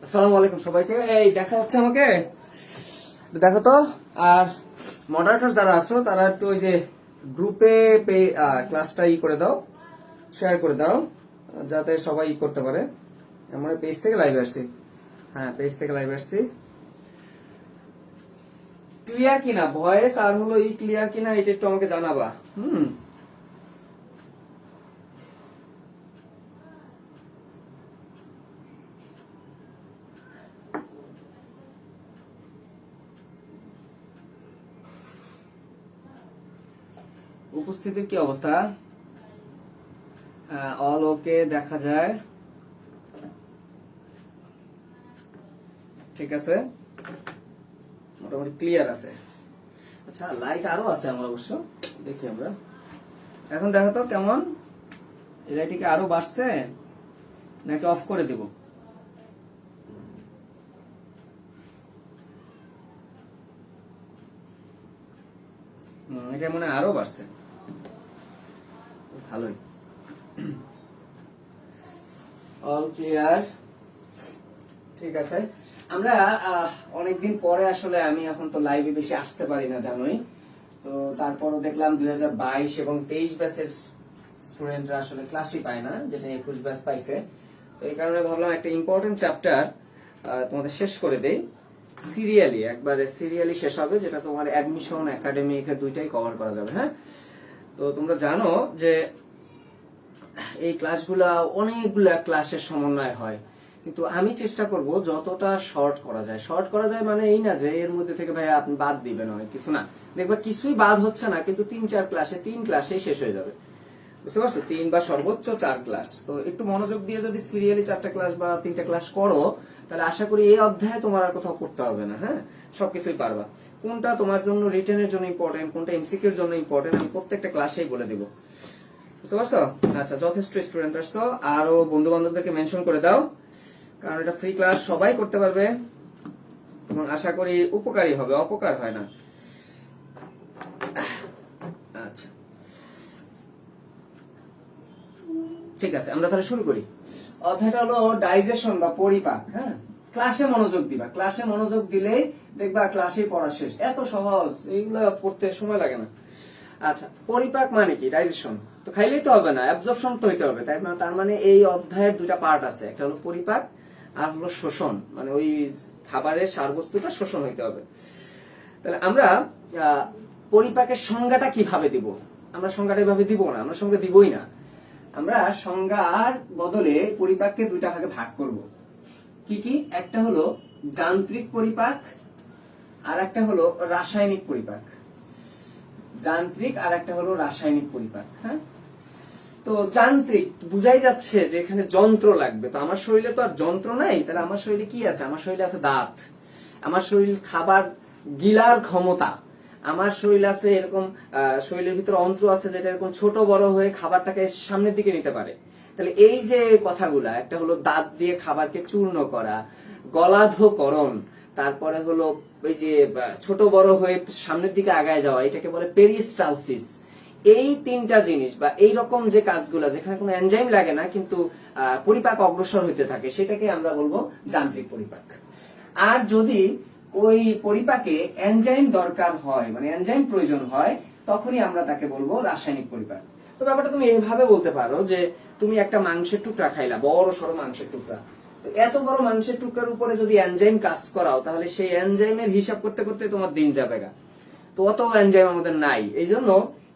আসসালামু আলাইকুম সবাইকে। এই দেখা হচ্ছে আমাকে, দেখো তো। আর মডারেটর যারা আছো তারা একটু ওই যে গ্রুপে ক্লাসটা করে দাও, শেয়ার করে দাও, যাতে সবাই করতে পারে। আমরা পেজ থেকে লাইভ আসছি। হ্যাঁ, পেজ থেকে লাইভ আসছি। ক্লিয়ার কিনা ভয়েস আর হলো ক্লিয়ার কিনা এটা একটু আমাকে জানাবা। উপস্থিতির কি অবস্থা? অল ওকে দেখা যায়, ঠিক আছে, মোটামুটি ক্লিয়ার আছে। আচ্ছা, লাইট আরো আছে আমার অবশ্য, দেখি আমরা। এখন দেখো তো কেমন, এই লাইটটিকে আরো বাড়ছে নাকি অফ করে দিব? এটা মনে হয় আরো বাড়ছে, ভালোই। অল ক্লিয়ার, ঠিক আছে। আমরা অনেকদিন পরে আসলে, আমি এখন তো লাইভে বেশি আসতে পারি না জানোই, তো তারপরও দেখলাম 2022 এবং 23 ব্যাচের স্টুডেন্টরা আসলে ক্লাসই পায় না, যেটা 21 ব্যাচ পাইছে। তো এই কারণে ভাবলাম একটা ইম্পর্টেন্ট চ্যাপ্টার তোমাদের শেষ করে দেই, সিরিয়ালি, একবারে সিরিয়ালি শেষ হবে, যেটা তোমার অ্যাডমিশন একাডেমিক দুইটাই কভার করা যাবে। হ্যাঁ, তো তোমরা জানো যে এই ক্লাসগুলা অনেকগুলা ক্লাসের সমন্বয় হয়, কিন্তু আমি চেষ্টা করব যতটা শর্ট করা যায়। শর্ট করা যায় মানে এই না যে এর মধ্যে থেকে ভাই আপনি বাদ দিবেন অনেক কিছু, না, দেখবা কিছুই বাদ হচ্ছে না, কিন্তু 3-4 ক্লাসে 3 ক্লাসেই শেষ হয়ে যাবে, বুঝতে পারছো? 3 বা সর্বোচ্চ 4 ক্লাস। তো একটু মনোযোগ দিয়ে যদি সিরিয়ালি 4টা ক্লাস বা 3টা ক্লাস করো, তাহলে আশা করি এই অধ্যায়ে তোমার আর কোথাও করতে হবে না। হ্যাঁ, সবকিছুই পারবা। কোনটা তোমার জন্য রিটেনের জন্য ইম্পর্টেন্ট, কোনটা এমসিকিউর জন্য ইম্পর্টেন্ট, আমি প্রত্যেকটা ক্লাসেই বলে দেবো, বুঝতে পারছো? আচ্ছা, যথেষ্ট স্টুডেন্ট আসছো, আরো বন্ধু বান্ধবদেরকে মেনশন করে দাও, কারণ এটা ফ্রি ক্লাস, সবাই করতে পারবে এবং আশা করি উপকারী হবে, অপকার হয় না। আচ্ছা, ঠিক আছে, আমরা তাহলে শুরু করি। অধ্যায়টা হলো ডাইজেশন বা পরিপাক। হ্যাঁ, ক্লাসে মনোযোগ দিবা, ক্লাসে মনোযোগ দিলেই দেখবা ক্লাসেই পড়া শেষ। এত সহজ, এইগুলা পড়তে সময় লাগে না। আচ্ছা, পরিপাক মানে কি? ডাইজেশন তো খাইলেই তো হবে না, অ্যাবজর্পশন তো হইতে হবে, তাই না? তার মানে এই অধ্যায়ের দুইটা পার্ট আছে, একটা হলো পরিপাক আর হলো শোষণ, মানে ওই খাবারের সারবস্তুটা শোষণ হইতে হবে। তাহলে আমরা পরিপাকের সংজ্ঞাটা কিভাবে দিব? আমরা সংজ্ঞাটা এভাবে দিব না, আমরা সংজ্ঞা দিবই না। আমরা সংজ্ঞার বদলে পরিপাককে দুইটা ভাগে ভাগ করব। কি কি? একটা হলো যান্ত্রিক পরিপাক আর একটা হলো রাসায়নিক পরিপাক। যান্ত্রিক আর একটা হলো রাসায়নিক পরিপাক। হ্যাঁ, তো যান্ত্রিক বুঝাই যাচ্ছে যে এখানে যন্ত্র লাগবে। তো আমার শরীরে তো আর যন্ত্র নাই, তাহলে আমার শরীরে কি আছে? আমার শরীরে আছে দাঁত, আমার শরীর খাবার গিলার ক্ষমতা, আমার শরীর আছে এরকম, শরীরের ভিতরে অন্ত্র আছে যেটা এরকম ছোট বড় হয়ে খাবারটাকে সামনের দিকে নিতে পারে। তাহলে এই যে কথাগুলা, একটা হলো দাঁত দিয়ে খাবারকে চূর্ণ করা, গলাধকরণ, তারপরে হলো ওই যে ছোট বড় হয়ে সামনের দিকে আগায় যাওয়া, এটাকে বলে পেরিস্টালসিস। এই তিনটা জিনিস বা এই রকম যে কাজগুলা, যেখানে কোনো এনজাইম লাগে না কিন্তু পরিপাক অগ্রসর হইতে থাকে, সেটাকে আমরা বলবো যান্ত্রিক পরিপাক। আর যদি ওই পরিপাকে এনজাইম দরকার হয়, মানে এনজাইম প্রয়োজন হয়, তখনই আমরা তাকে বলবো রাসায়নিক পরিপাক। তো ব্যাপারটা তুমি এইভাবে বলতে পারো যে তুমি একটা মাংসের টুকরা খাইলা, বড় সড়ো মাংসের টুকরা, তো এত বড় মাংসের টুকরার উপরে যদি এনজাইম কাজ করাও, তাহলে সেই এনজাইমের হিসাব করতে করতে তোমার দিন যাবে গা। তো অত এনজাইম আমাদের নাই, এই জন্য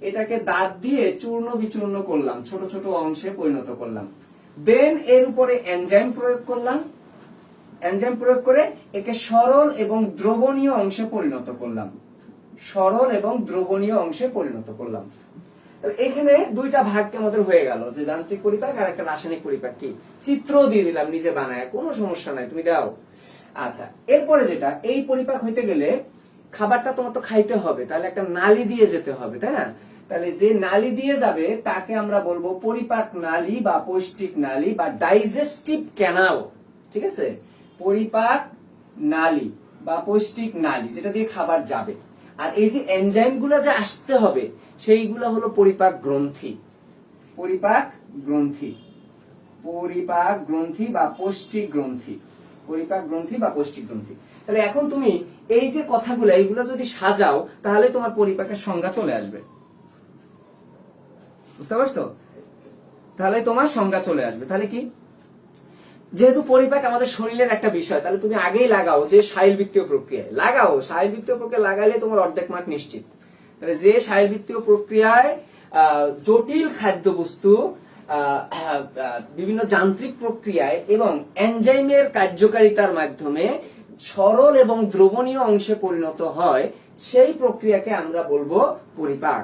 এটাকে দাঁত দিয়ে চূর্ণ বিচূর্ণ করলাম, ছোট ছোট অংশে পরিণত করলাম, দেন এর উপরে এনজাইম প্রয়োগ করলাম, এনজাইম প্রয়োগ করে একে সরল এবং দ্রবণীয় অংশে পরিণত করলাম, সরল এবং দ্রবণীয় অংশে পরিণত করলাম। এখানে দুইটা ভাগ আমাদের হয়ে গেল, যে যান্ত্রিক পরিপাক আর একটা রাসায়নিক পরিপাক। কি চিত্র দিয়ে দিলাম নিজে বানায়, কোনো সমস্যা নাই, তুমি দাও। আচ্ছা, এরপরে যেটা, এই পরিপাক হইতে গেলে খাবারটা তোমার তো খাইতে হবে, তাহলে একটা নালী দিয়ে যেতে হবে, তাই না? তাহলে যে নালী দিয়ে যাবে তাকে আমরা বলবো পরিপাক নালী বা পৌষ্টিক নালী বা ডাইজেস্টিভ ক্যানাল। ঠিক আছে, পরিপাক নালী বা পৌষ্টিক নালী, যেটা দিয়ে খাবার যাবে। আর এই যে এনজাইম গুলা যে আসতে হবে, সেইগুলা হলো পরিপাক গ্রন্থি। পরিপাক গ্রন্থি, পরিপাক গ্রন্থি বা পৌষ্টিক গ্রন্থি। পরিপাক গ্রন্থি বা পৌষ্টিক গ্রন্থি। তাহলে এখন তুমি এই যে কথাগুলো এইগুলো যদি সাজাও তাহলে তোমার পরিপাকের সংজ্ঞা চলে আসবে, বুঝতে পারছো? তাহলে তোমার সংজ্ঞা চলে আসবে। তাহলে কি, যেহেতু পরিপাক আমাদের শরীরের একটা বিষয়, তাহলে তুমি আগেই লাগাও যে শারীরবৃত্তীয় প্রক্রিয়ায় লাগাও, শারীরবৃত্তীয় প্রক্রিয়া লাগাইলে তোমার অর্ধেক মার্ক নিশ্চিত। তাহলে যে শারীরবৃত্তীয় প্রক্রিয়ায় জটিল খাদ্যবস্তু বিভিন্ন যান্ত্রিক প্রক্রিয়ায় এবং এনজাইমের কার্যকারিতার মাধ্যমে সরল এবং দ্রবণীয় অংশে পরিণত হয়, সেই প্রক্রিয়াকে আমরা বলবো পরিপাক।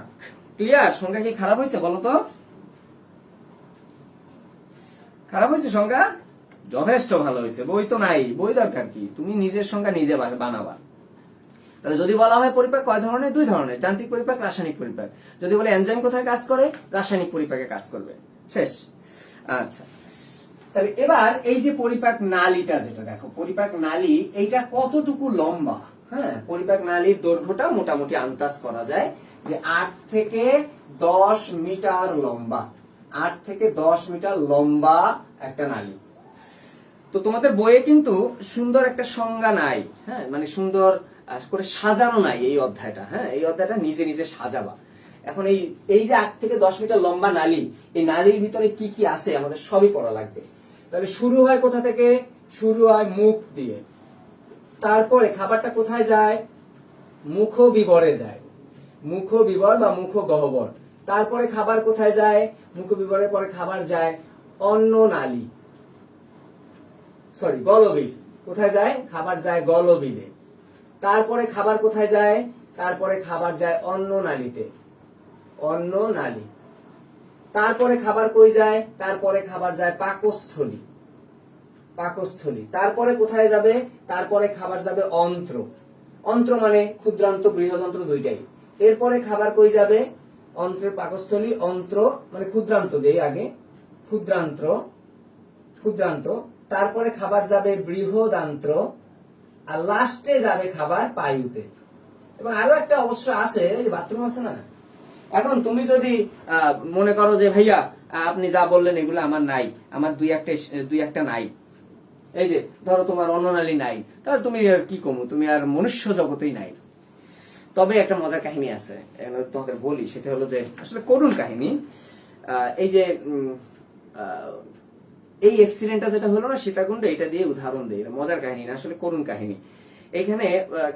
ক্লিয়ার? সংজ্ঞা কি খারাপ হয়েছে বলো তো? খারাপ হয়েছে সংজ্ঞা? যথেষ্ট ভালো হয়েছে। বই তো নাই, বই দরকার কি, তুমি নিজের সংজ্ঞা নিজে বানাবা। তাহলে যদি বলা হয় পরিপাক কয় ধরনের? দুই ধরনের, যান্ত্রিক পরিপাক, রাসায়নিক পরিপাক। যদি বলে এনজাইম কোথায় কাজ করে? রাসায়নিক পরিপাকে কাজ করবে। শেষ। আচ্ছা, তাহলে এবার এই যে পরিপাক নালীটা, যেটা দেখো পরিপাক নালী, এইটা কতটুকু লম্বা? হ্যাঁ, পরিপাক নালীর দৈর্ঘ্যটা মোটামুটি আন্দাজ করা যায় যে 8 থেকে 10 মিটার লম্বা। 8 থেকে 10 মিটার লম্বা একটা নালী। তো তোমাদের বইয়ে কিন্তু সুন্দর একটা সংজ্ঞা নাই, হ্যাঁ, মানে সুন্দর করে সাজানো নাই এই অধ্যায়টা। হ্যাঁ, এই অধ্যায়টা নিজে নিজে সাজাবা। এখন এই যে 8 থেকে 10 মিটার লম্বা নালী, এই নালীর ভিতরে কি কি আছে আমাদের সবই পড়া লাগবে। তাহলে শুরু হয় কোথা থেকে? শুরু হয় মুখ দিয়ে। তারপরে খাবারটা কোথায় যায়? মুখবিবরে যায়, মুখবিবর বা মুখগহ্বর। তারপরে খাবার কোথায় যায়? মুখবিবরের পরে খাবার যায় অন্ন নালী, সরি গলবিল। কোথায় যায়? খাবার যায় গলবিলে। তারপরে খাবার কোথায় যায়? তারপরে খাবার যায় অন্ন নালীতে, অন্ন নালী। তারপরে খাবার কই যায়? তারপরে খাবার যায় পাকস্থলী, পাকস্থলী। তারপরে কোথায় যাবে? তারপরে খাবার যাবে অন্ত্র, অন্ত্র মানে ক্ষুদ্রান্ত বৃহদন্ত্র দুইটাই। এরপরে খাবার কই যাবে? অন্ত্রের পাকস্থলী, অন্ত্র মানে ক্ষুদ্রান্ত দেই আগে, ক্ষুদ্রান্ত্র, ক্ষুদ্রান্ত। তারপরে খাবার যাবে বৃহদান্ত্র, আর লাস্টে যাবে খাবার পায়ুতে। এবং আরো একটা অবশ্য আছে, এই বাথরুম আছে না। এখন তুমি যদি মনে করো যে ভাইয়া আপনি যা বললেন এগুলো আমার নাই, আমার দুই একটা নাই, এই যে ধরো তোমার অন্ননালী নাই, তাহলে তুমি কি কমু, তুমি আর মনুষ্য জগতেই নাই। তবে একটা মজার কাহিনী আছে, তোমাদের বলি। সেটা হলো যে আসলে করুণ কাহিনী। এই যে এই অ্যাক্সিডেন্টটা যেটা হলো না সীতাকুণ্ডে, এটা দিয়ে উদাহরণ দেই। মজার কাহিনী না, আসলে করুণ কাহিনী। এইখানে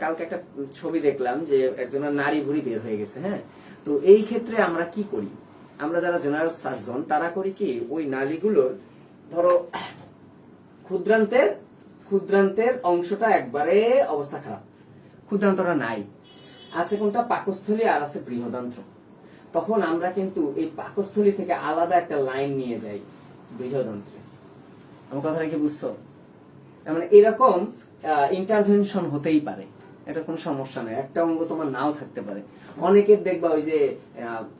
কালকে একটা ছবি দেখলাম যে একজনের নাড়ি ভুঁড়ি বের হয়ে গেছে। হ্যাঁ, তো এই ক্ষেত্রে আমরা কি করি? আমরা যারা জেনারেল সার্জন তারা করি কি, ওই নালীগুলোর ধরো ক্ষুদ্রান্তের অংশটা একবারে অবস্থা খারাপ, ক্ষুদ্রান্তটা নাই, আছে কোনটা? পাকস্থলী, আর আছে বৃহদান্ত্র। তখন আমরা কিন্তু এই পাকস্থলী থেকে আলাদা একটা লাইন নিয়ে যাই বৃহদান্ত্রে। আমার কথাটা কি বুঝছো? মানে এরকম ইন্টারভেনশন হতেই পারে, এটা কোনো সমস্যা নেই। একটা অঙ্গ তোমার নাও থাকতে পারে। অনেকের দেখবা ওই যে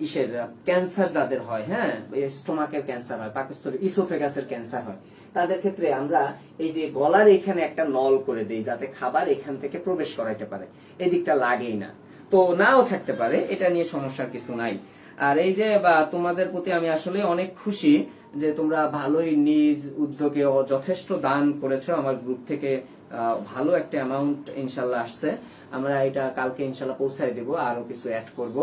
ইসের ক্যান্সার যাদের হয়, হ্যাঁ, স্টোমাকের ক্যান্সার হয়, পাকস্থলী ইসোফেগাসের ক্যান্সার হয়, তাদের ক্ষেত্রে আমরা এই যে গলার এখানে একটা নল করে দেই যাতে খাবার এখান থেকে প্রবেশ করাইতে পারে, এই দিকটা লাগেই না। তো নাও থাকতে পারে, এটা নিয়ে সমস্যার কিছু নাই। আর এই যে তোমাদের প্রতি আমি আসলে অনেক খুশি যে তোমরা ভালোই নিজ উদ্যোগে যথেষ্ট দান করেছো। আমার গ্রুপ থেকে ভালো একটা অ্যামাউন্ট ইনশাল্লাহ আসছে। আমরা এটা কালকে ইনশাল্লাহ পৌঁছায় দেবো, আরো কিছু অ্যাড করব।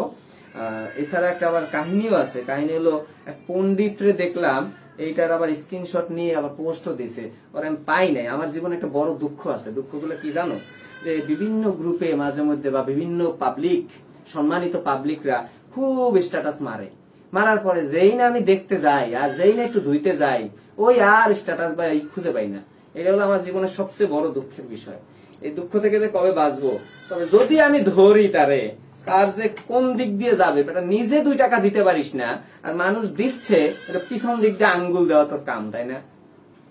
এছাড়া একটা আবার কাহিনীও আছে। কাহিনী হলো এক পণ্ডিতরে দেখলাম, এইটার আবার স্ক্রিনশট নিয়ে আবার পোস্টও দিছে, ওর আমি পাই নাই। আমার জীবনে একটা বড় দুঃখ আছে। দুঃখগুলো কি জানো? যে বিভিন্ন গ্রুপে মাঝে মধ্যে বা বিভিন্ন পাবলিক, সম্মানিত পাবলিকরা খুব স্ট্যাটাস মারে, মারার পরে যেই না আমি দেখতে যাই আর যেই না একটু ধুইতে যাই, ওই আর স্ট্যাটাস বা খুঁজে পাই না। এটা হলো আমার জীবনের সবচেয়ে বড় দুঃখের বিষয়। এই দুঃখ থেকে যে কবে বাঁচবো, তবে যদি আমি ধরি তারে, তার যে কোন দিক দিয়ে যাবে, এটা নিজে 2 টাকা দিতে পারিস না, আর মানুষ দিচ্ছে, এটা পিছন দিক দিয়ে আঙ্গুল দেওয়া তোর কাম, তাই না?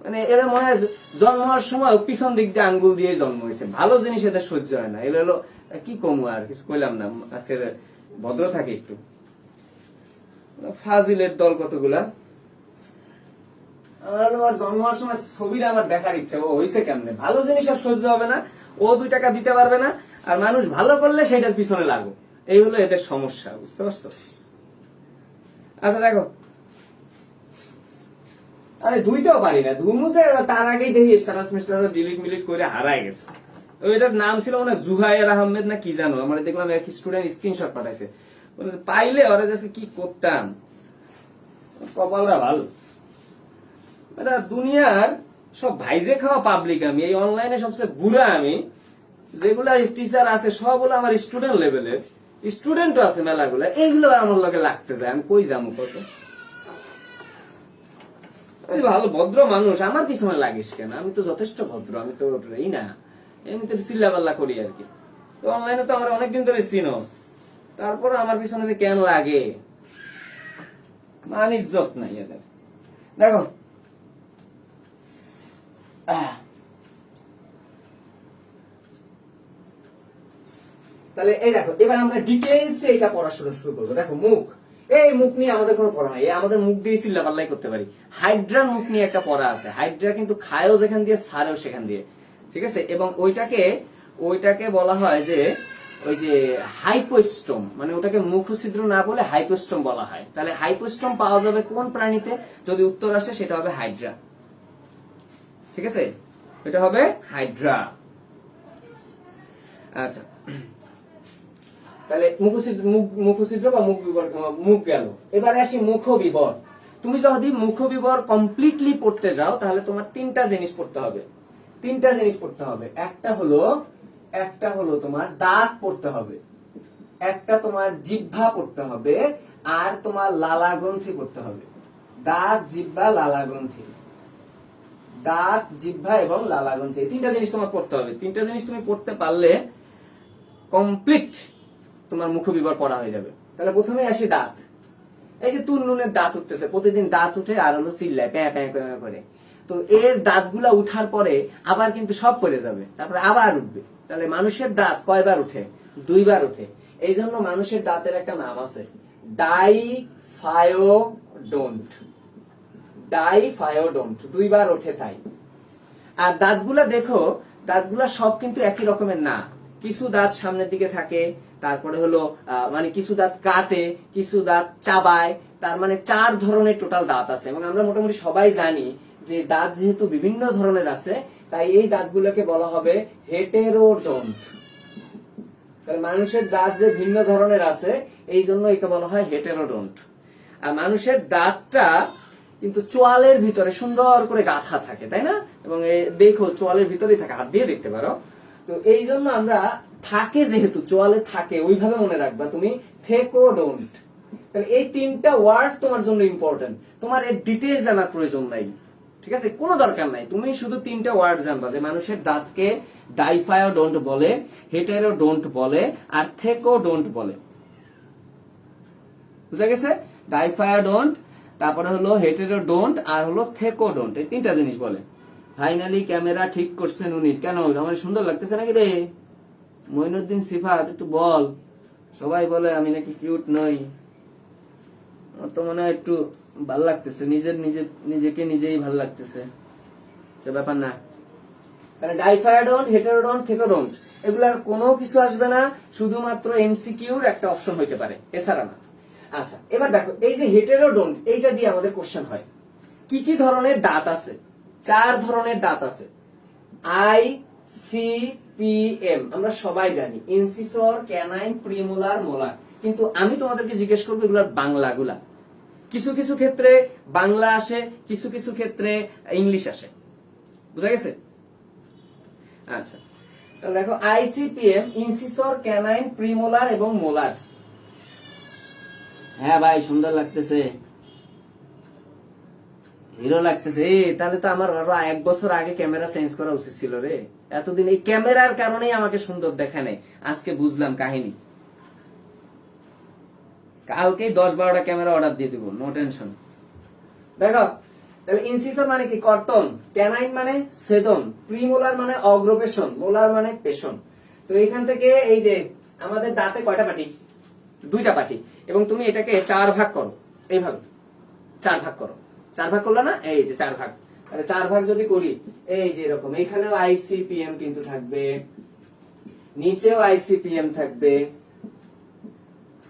মানে এরা মনে হয় জন্ম হওয়ার সময় পিছন দিক দিয়ে আঙ্গুল দিয়ে জন্ম হয়েছে। ভালো জিনিস এদের সহ্য হয় না। এগুলো হলো কি কমু, আর কিছু কইলাম না, আজকে ভদ্র থাকে একটু। ফাজিলের দল কতগুলা। আমার জন্ম হওয়ার সময় ছবিটা আমার দেখার ইচ্ছা, ও হয়েছে কেমনে। ভালো জিনিস আর সহ্য হবে না, ও 2 টাকা দিতে পারবে না, আর মানুষ ভালো করলে সেটার পিছনে লাগো। এই হলো এদের সমস্যা, বুঝতে পারছো? আচ্ছা দেখো, আরে ধুইতেও পারি না, ধুমু যে তার আগেই দেখি স্ট্যাটাস মিস্টাস ডিলিট মিলিট করে হারাই গেছে। ওইটার নাম ছিল মানে জুহাইর আহমেদ না কি জানো, আমার দেখলাম এক স্টুডেন্ট স্ক্রিনশট পাঠাইছে, পাইলে ওরা যে কি করতাম, কপালটা ভালো। এটা দুনিয়ার সব ভাইজে খাওয়া পাবলিক আমি, এই অনলাইনে সবচেয়ে বুড়া আমি। যেগুলা টিচার আছে সব হলো আমার স্টুডেন্ট লেভেলের, স্টুডেন্টও আছে মেলাগুলা, এইগুলো আমার লগে লাগতে যায়, আমি কই যাবো কত। আমি ভালো ভদ্র মানুষ, আমার পিছনে লাগিস কেন, আমি তো যথেষ্ট ভদ্র, আমি তো এই না এমনিতে চিল্লাপাল্লা করি আর কি। তো অনলাইনে তো আমার অনেকদিন ধরে চিনস, তারপর আমার পিছনে যে কেন লাগে, মান ইজ্জত নাই এদের। দেখো তাহলে এই দেখো, এবার আমরা ডিটেইলসে এটা পড়াশোনা শুরু করবো। দেখো মুখ, এই মুখ নিয়ে আমাদের কোনো পড়া নাই, আমাদের মুখ দিয়ে চিল্লাপাল্লাই করতে পারি। হাইড্রার মুখ নিয়ে একটা পড়া আছে, হাইড্রা কিন্তু খায়ও যেখান দিয়ে সারেও সেখান দিয়ে, ঠিক আছে। এবং ওইটাকে বলা হয় যে ওই যে হাইপোস্টোম, মানে ওটাকে মুখছিদ্র না বলে হাইপোস্টোম বলা হয়। তাহলে হাইপোস্টোম পাওয়া যাবে কোন প্রাণীতে, যদি উত্তর আসে সেটা হবে হাইড্রা, ঠিক আছে, এটা হবে হাইড্রা। আচ্ছা, তাহলে মুখছিদ্র বা মুখ গেল। এবারে আসি মুখবিবর। তুমি যদি মুখবিবর কমপ্লিটলি পড়তে যাও তাহলে তোমার তিনটা জিনিস পড়তে হবে, তিনটা জিনিস পড়তে হবে। একটা হলো তোমার দাঁত পড়তে হবে, একটা তোমার জিহ্বা পড়তে হবে, আর তোমার লালা গ্রন্থি পড়তে হবে। দাঁত, জিহ্বা, লালা গ্রন্থি, দাঁত, জিহ্বা এবং লালা গ্রন্থি, তিনটা জিনিস তোমার পড়তে হবে। তিনটা জিনিস তুমি পড়তে পারলে কমপ্লিট তোমার মুখবিবর পড়া হয়ে যাবে। তাহলে প্রথমে আসি দাঁত। এই যে তুননুনের দাঁত উঠতেছে, প্রতিদিন দাঁত উঠে আর হলো চিল্লায় প্যাঁ প্যাঁ প্যাঁ করে, তো এর দাঁতগুলা উঠার পরে আবার কিন্তু সব পড়ে যাবে, তারপরে আবার উঠবে। তাহলে মানুষের দাঁত কয়বার উঠে? দুইবার উঠে। এই জন্য মানুষের দাঁতের একটা নাম আছে, ডাইফায়োডন্ট, ডাইফায়োডন্ট, দুইবার ওঠে তাই। আর দাঁতগুলা দেখো, দাঁতগুলা সব কিন্তু একই রকমের না, কিছু দাঁত সামনের দিকে থাকে, তারপরে হলো মানে কিছু দাঁত কাটে, কিছু দাঁত চাবায়, তার মানে 4 ধরনের টোটাল দাঁত আছে। এবং আমরা মোটামুটি সবাই জানি যে দাঁত যেহেতু বিভিন্ন ধরনের আছে, তাই এই দাঁতগুলোকে বলা হবে হেটেরোডন্ট। তাহলে মানুষের দাঁত যে ভিন্ন ধরনের আছে, এই জন্য একে বলা হয় হেটেরোডন্ট। আর মানুষের দাঁতটা কিন্তু চোয়ালের ভিতরে সুন্দর করে গাঁথা থাকে, তাই না? এবং দেখো চোয়ালের ভিতরেই থাকে, হাত দিয়ে দেখতে পারো। তো এই জন্য আমরা থাকে, যেহেতু চোয়ালে থাকে, ওইভাবে মনে রাখবা তুমি থেকোডন্ট। তাহলে এই তিনটা ওয়ার্ড তোমার জন্য ইম্পর্টেন্ট, তোমার এর ডিটেইলস জানার প্রয়োজন নাই, ঠিক আছে, কোনো দরকার নাই। তুমি শুধু তিনটা ওয়ার্ড জানবা যে মানুষের দাঁতকে ডাইফায়োডন্ট বলে, হেটেরোডন্ট বলে, আর থেকোডন্ট বলে। বুঝা গেছে? ডাইফায়োডন্ট, তারপরে হলো হেটেরোডন্ট, আর হলো থেকোডন্ট, এই তিনটা জিনিস বলে। ফাইনালি ক্যামেরা ঠিক করছেন উনি। কেন, আমার সুন্দর লাগতেছে নাকি রে? মঈনুদ্দিন সিফাত, একটু বল। সবাই বলে আমি নাকি কিউট নই, তো মনে হয় একটু ভাল লাগতেছে, নিজেকে নিজেই ভাল লাগতেছে, সে ব্যাপার না। মানে ডাইফায়োডন্ট, হেটেরোডন্ট, থেকোডন্ট, এগুলার কোনো কিছু আসবে না, শুধুমাত্র এমসিকিউর একটা অপশন হইতে পারে, এছাড়া না। আচ্ছা, এবার দেখো এই যে হেটেরোডন্ট, এইটা দিয়ে আমাদের কোশ্চেন হয় কি কি ধরনের দাঁত আছে। 4 ধরনের দাঁত আছে, ICPM আমরা সবাই জানি, ইনসিসর, ক্যানাইন, প্রিমোলার, মোলার। কিন্তু আমি তোমাদেরকে জিজ্ঞেস করবো এগুলার বাংলাগুলা। কিছু কিছু ক্ষেত্রে বাংলা আসে, কিছু কিছু ক্ষেত্রে ইংলিশ আসে, বুঝা গেছে? আচ্ছা, তাহলে দেখো ICPM, ইনসিসর, ক্যানাইন, প্রিমোলার এবং মোলার। হ্যাঁ ভাই, সুন্দর লাগতেছে, হিরো লাগতেছে। তাহলে তো আমার আরো 1 বছর আগে ক্যামেরা চেঞ্জ করা উচিত ছিল রে। এতদিন এই ক্যামেরার কারণেই আমাকে সুন্দর দেখায় নাই, আজকে বুঝলাম কাহিনী। কালকেই 10-12টা ক্যামেরা অর্ডার দিয়ে দিব, নো টেনশন। দেখো তাহলে ইনসিসর মানে কি? কর্তন। ক্যানাইন মানে ছেদন। প্রিমোলার মানে অগ্রপেশন। মোলার মানে পেশন। তো এখান থেকে এই যে আমাদের দাঁতে কয়টা পাটি? 2টা পাটি। এবং তুমি এটাকে 4 ভাগ করো, এইভাবে 4 ভাগ করো। 4 ভাগ করলো না? এই যে 4 ভাগ। তাহলে 4 ভাগ যদি করি, এই যে এরকম, এইখানেও ICPM কিন্তু থাকবে, নিচেও ICPM থাকবে,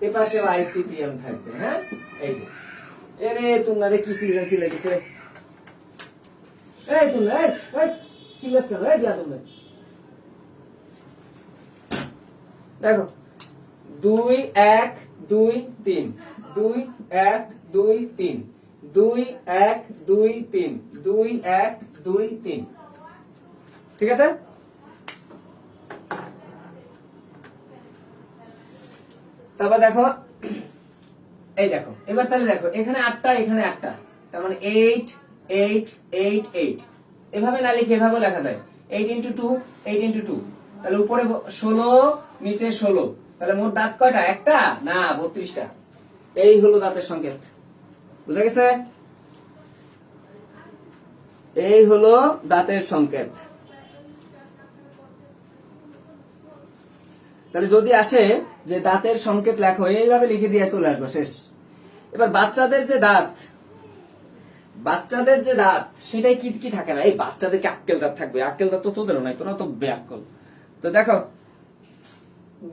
এপাশেও ICPM থাকবে। হ্যাঁ, এই যে এরে তোমরা কি সিলেন্সি লেগেছে, এই তুমি এই চিল্লাস কেন? এই দিয়া তুমি দেখো 2 1 2 3 2 1 2 3 2 1 2 3 2 1 2 3 ঠিক আছে। তারপর দেখো এই দেখো এবার তাহলে দেখো এখানে 8টা এখানে 8টা, তার মানে 8 8 8 8 এভাবে না লিখে এভাবে লেখা যায় 8 × 2 8 × 2, তাহলে উপরে 16 নিচে 16, তাহলে মোট দাঁত কয়টা? একটা না 32টা। এই হলো দাঁতের সংকেত, বুঝা গেছে? এই হলো দাঁতের সংকেত। তাহলে যদি আসে যে দাঁতের সংকেত লেখো, এইভাবে লিখে দিয়ে চলে আসবো, শেষ। এবার বাচ্চাদের যে দাঁত, বাচ্চাদের যে দাঁত সেটাই কি কি থাকে না? এই বাচ্চাদেরকে আক্কেল দাঁত থাকবে, আক্কেল দাঁত তো তোদেরও নাই, তোরা তো বেআক্কেল। তো দেখো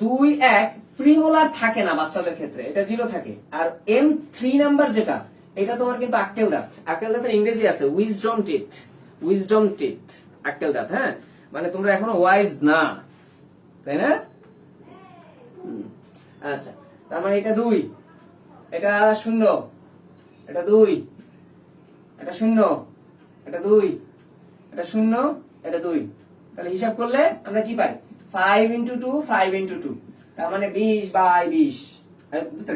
2 1 প্রিমোলার থাকে না বাচ্চাদের ক্ষেত্রে, এটা 0 থাকে। আর M3 নাম্বার যেটা, এটা তোমার কিন্তু আক্কেল দাঁত। আক্কেল দাঁতের ইংরেজি আছে উইজডম টিথ, উইজডম টিথ আক্কেল দাঁত। হ্যাঁ, মানে তোমরা এখনো ওয়াইজ না, তাই না? আচ্ছা, তার মানে এটা 2, এটা 0, এটা 2, এটা 0, এটা 2, এটা 0, এটা 2, তাহলে হিসাব করলে আমরা কি পাই? 5 × 2 5 × 2, তার মানে 20/20,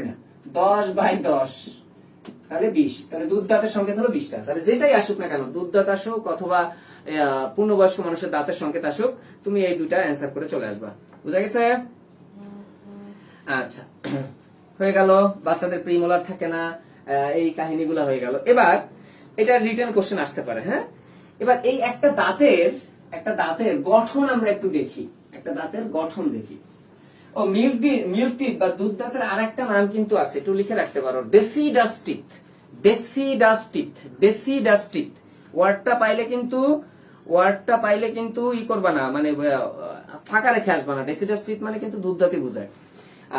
না 10/10, তাহলে 20। তাহলে দুধ দাঁতের সংকেত হলো 20টা। তাহলে যেটাই আসুক না কেন, দুধ দাঁত আসুক অথবা পূর্ণবয়স্ক মানুষের দাঁতের সংকেত আসুক, তুমি এই দুটা অ্যান্সার করে চলে আসবা। বুঝা গেছে? আচ্ছা, হয়ে গেল বাচ্চাদের প্রিমোলার থাকে না, এই কাহিনীগুলো হয়ে গেল। এবার এটা রিটেন কোশ্চেন আসতে পারে। হ্যাঁ, এবার এই একটা দাঁতের গঠন আমরা একটু দেখি, একটা দাঁতের গঠন দেখি। ও মিল্ক টিথ বা দুধ দাঁতের আরেকটা নাম কিন্তু আছে, একটু লিখে রাখতে পারো, ডেসিডাস টিথ। ডেসিডাস টিথ, ডেসিডাস টিথ ওয়ার্ডটা পাইলে কিন্তু ই করবা না, মানে ফাঁকা রেখে আসবা না। ডেসিডাস টিথ মানে কিন্তু দুধ দাঁতই বোঝায়।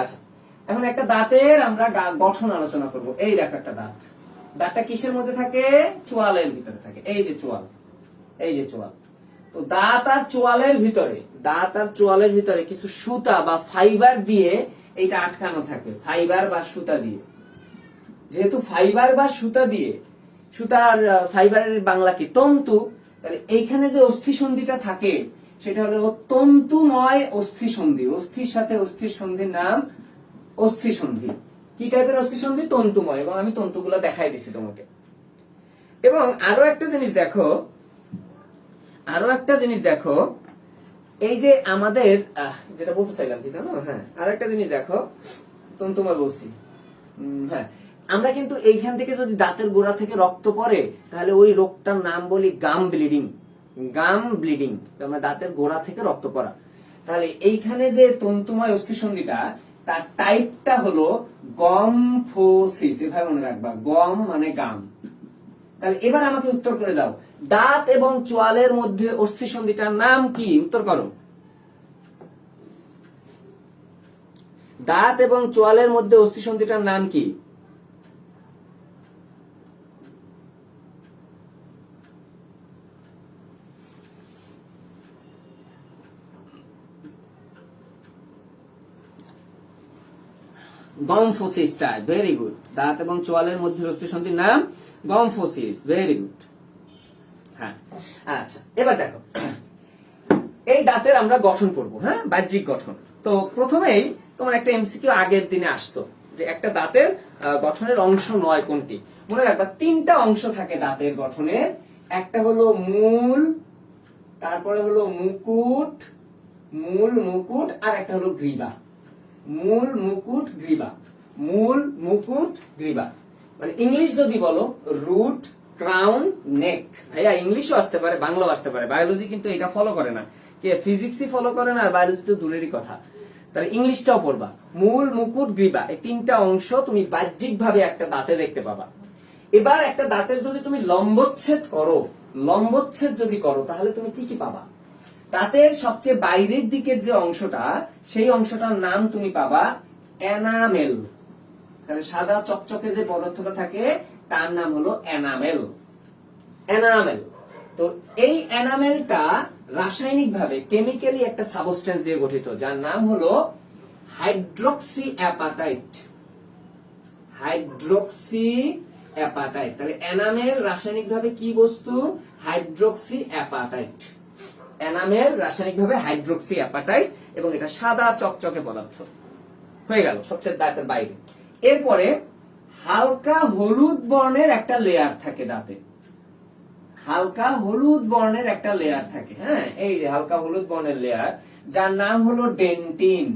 আচ্ছা, এখন একটা দাঁতের আমরা গঠন আলোচনা করব। এই দেখো একটা দাঁত, দাঁতটা কিসের মধ্যে থাকে? চোয়ালের ভিতরে থাকে। এই যে চোয়াল, এই যে চোয়াল। তো দাঁত আর চোয়ালের ভিতরে কিছু সুতা বা ফাইবার দিয়ে এইটা আটকানো থাকে, ফাইবার বা সুতা দিয়ে। যেহেতু ফাইবার বা সুতা দিয়ে, সুতার ফাইবারের বাংলা কি? তন্তু। তাহলে এইখানে যে অস্থিসন্ধিটা থাকে সেটা হলো তন্তুময় অস্থিসন্ধি। অস্থির সাথে অস্থির সন্ধির নাম অস্থিসন্ধি। কি টাইপের অস্থিসন্ধি? তন্তুময়। এবং আমি তন্তুগুলো দেখাই দিছি তোমাকে। এবং আরো একটা জিনিস দেখো, এই যে আমাদের যেটা বলতে চাইলাম কি জানো? হ্যাঁ, আরো একটা জিনিস দেখো, তন্তুময় বলছি। হ্যাঁ, আমরা কিন্তু এইখান থেকে যদি দাঁতের গোড়া থেকে রক্ত পড়ে, তাহলে ওই রোগটার নাম বলি গাম ব্লিডিং। গাম ব্লিডিং, মানে দাঁতের গোড়া থেকে রক্ত পড়া। তাহলে এইখানে যে তন্তুময় অস্থিসন্ধিটা, তার টাইপটা হলো গমফোসিস। এভাবে মনে রাখবা, গম মানে গাম। তাহলে এবার আমাকে উত্তর করে দাও, দাঁত এবং চোয়ালের মধ্যে অস্থিসন্ধিটার নাম কি? উত্তর করো। দাঁত এবং চোয়ালের মধ্যে অস্থিসন্ধিটার নাম কি? গমফোসিসটা, ভেরি গুড। দাঁত এবং চোয়ালের মধ্যে অস্থিসন্ধির নাম গমফোসিস, ভেরি গুড। হ্যাঁ, আচ্ছা, এবার দেখো এই দাঁতের আমরা গঠন পড়বো। হ্যাঁ, বাহ্যিক গঠন। তো প্রথমেই তোমার একটা এমসিকিউ আগের দিনে আসতো যে একটা দাঁতের গঠনের অংশ নয় কোনটি। মনে রাখবা 3টা অংশ থাকে দাঁতের গঠনের। একটা হলো মূল, তারপরে হলো মুকুট, আর একটা হলো গ্রীবা। মূল, মুকুট, গ্রীবা। মূল, মুকুট, গ্রীবা। মানে ইংলিশ যদি বলো রুট, ক্রাউন, নেক। ভাইয়া ইংলিশও আসতে পারে, বাংলাও আসতে পারে। বায়োলজি কিন্তু এটা ফলো করে না, কে ফিজিক্সই ফলো করে না, আর বায়োলজি তো দূরেরই কথা। তাহলে ইংলিশটাও পড়বা। মূল, মুকুট, গ্রীবা, এই 3টা অংশ তুমি বাহ্যিক ভাবে একটা দাঁতে দেখতে পাবা। এবার একটা দাঁতের যদি তুমি লম্বচ্ছেদ করো, তাহলে তুমি কি কি পাবা? দাঁতের সবচেয়ে বাইরের দিকের যে অংশটা, সেই অংশটার নাম তুমি পাবা এনামেল। তাহলে সাদা চকচকে যে পদার্থটা থাকে তার নাম হলো এনামেল। তো এই এনামেলটা রাসায়নিকভাবে কেমিক্যালি একটা সাবস্টেন্স দিয়ে গঠিত, যার নাম হলো হাইড্রক্সি অ্যাপাটাইট। Hydroxy appetite. তাহলে এনামেল রাসায়নিকভাবে কি বস্তু? Hydroxy appetite. এনামেল রাসায়নিকভাবে হাইড্রক্সি অ্যাপাটাইট, এবং এটা সাদা চকচকে পদার্থ। হয়ে গেল সবচেয়ে দাঁতের বাইরে। এরপরে হালকা হলুদ বর্ণের একটা লেয়ার থাকে দাঁতে। হালকা হলুদ বর্ণের একটা লেয়ার থাকে, হ্যাঁ, এই যে হালকা হলুদ বর্ণের লেয়ার, যার নাম হলো ডেন্টিন।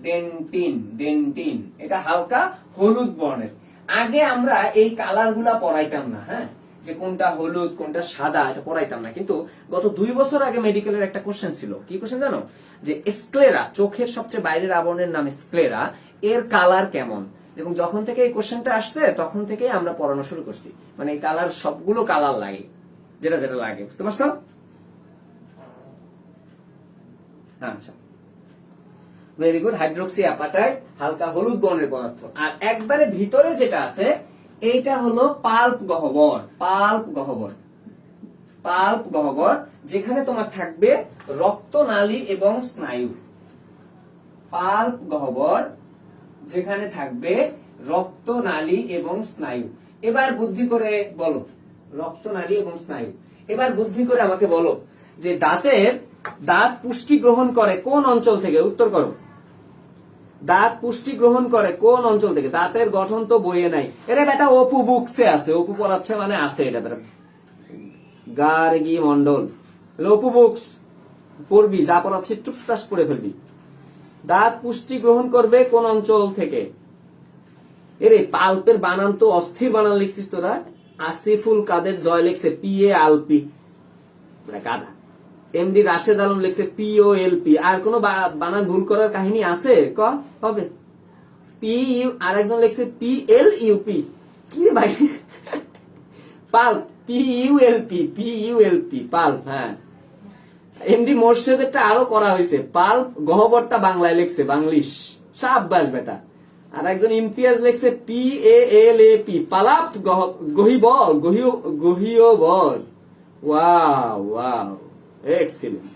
ডেন্টিন, ডেন্টিন, এটা হালকা হলুদ বর্ণের। আগে আমরা এই কালার গুলা পড়াইতাম না, হ্যাঁ, যে কোনটা হলুদ কোনটা সাদা, এটা পড়াইতাম না। কিন্তু গত 2 বছর আগে মেডিকেলের একটা কোশ্চেন ছিল। কি কোশ্চেন জানো? যে স্ক্লেরা, চোখের সবচেয়ে বাইরের আবরণের নাম স্ক্লেরা, এর কালার কেমন? এবং যখন থেকে এই কোশ্চেনটা আসছে তখন থেকে আমরা পড়ানো শুরু করছি। মানে এই কালার, সবগুলো কালার লাগে, যেটা যেটা লাগে, বুঝতে পারছো? আচ্ছা, ভেরি গুড। হাইড্রক্সি অ্যাপাটাইট হালকা হলুদ বর্ণের পদার্থ। আর একবারে ভিতরে যেটা আছে এইটা হলো পাল্প গহ্বর। পাল্প গহ্বর, পাল্প গহ্বর, যেখানে তোমার থাকবে রক্তনালী এবং স্নায়ু। পাল্প গহ্বর, যেখানে থাকবে রক্তনালী এবং স্নায়ু। এবার বুদ্ধি করে বলো, রক্তনালী এবং স্নায়ু। এবার বুদ্ধি করে আমাকে বলো যে দাঁত পুষ্টি গ্রহণ করে কোন অঞ্চল থেকে? উত্তর করো। দাঁত পুষ্টি গ্রহণ করে কোন অঞ্চল থেকে? দাঁতের গঠন তো বইয়ে নাই। এটা বেটা অপু বুকসে আছে, অপু পড়াচ্ছে মানে আছে এটা বেটা। গার্গী মন্ডল, অপু বুকস পড়বি, যা পড়াচ্ছে টুকটাস পড়ে ফেলবি। দাঁত পুষ্টি গ্রহণ করবে কোন অঞ্চল থেকে? এরে পাল্পের বানান তো অস্থির বানান লিখছিস তোরা। আসিফুল কাদের জয় লিখছে PALP, গাধা। এমডি রাশেদ আলম লিখছে POLP। আর কোন বানান ভুল করার কাহিনী আছে? হবে PU, আর একজন লিখছে PLUP। কি রে ভাই? Pulp, PULP, pulp. হ্যাঁ, এমডি মোর্শেদেরটা আরো করা হয়েছে, পাল্প গহ্বরটা বাংলায় লিখছে, বাংলিশ। সাব্বাস বেটা। আর একজন ইমতিয়াজ লিখছে PALAP, পালাপ গহীয়বর। Wow wow, excellent.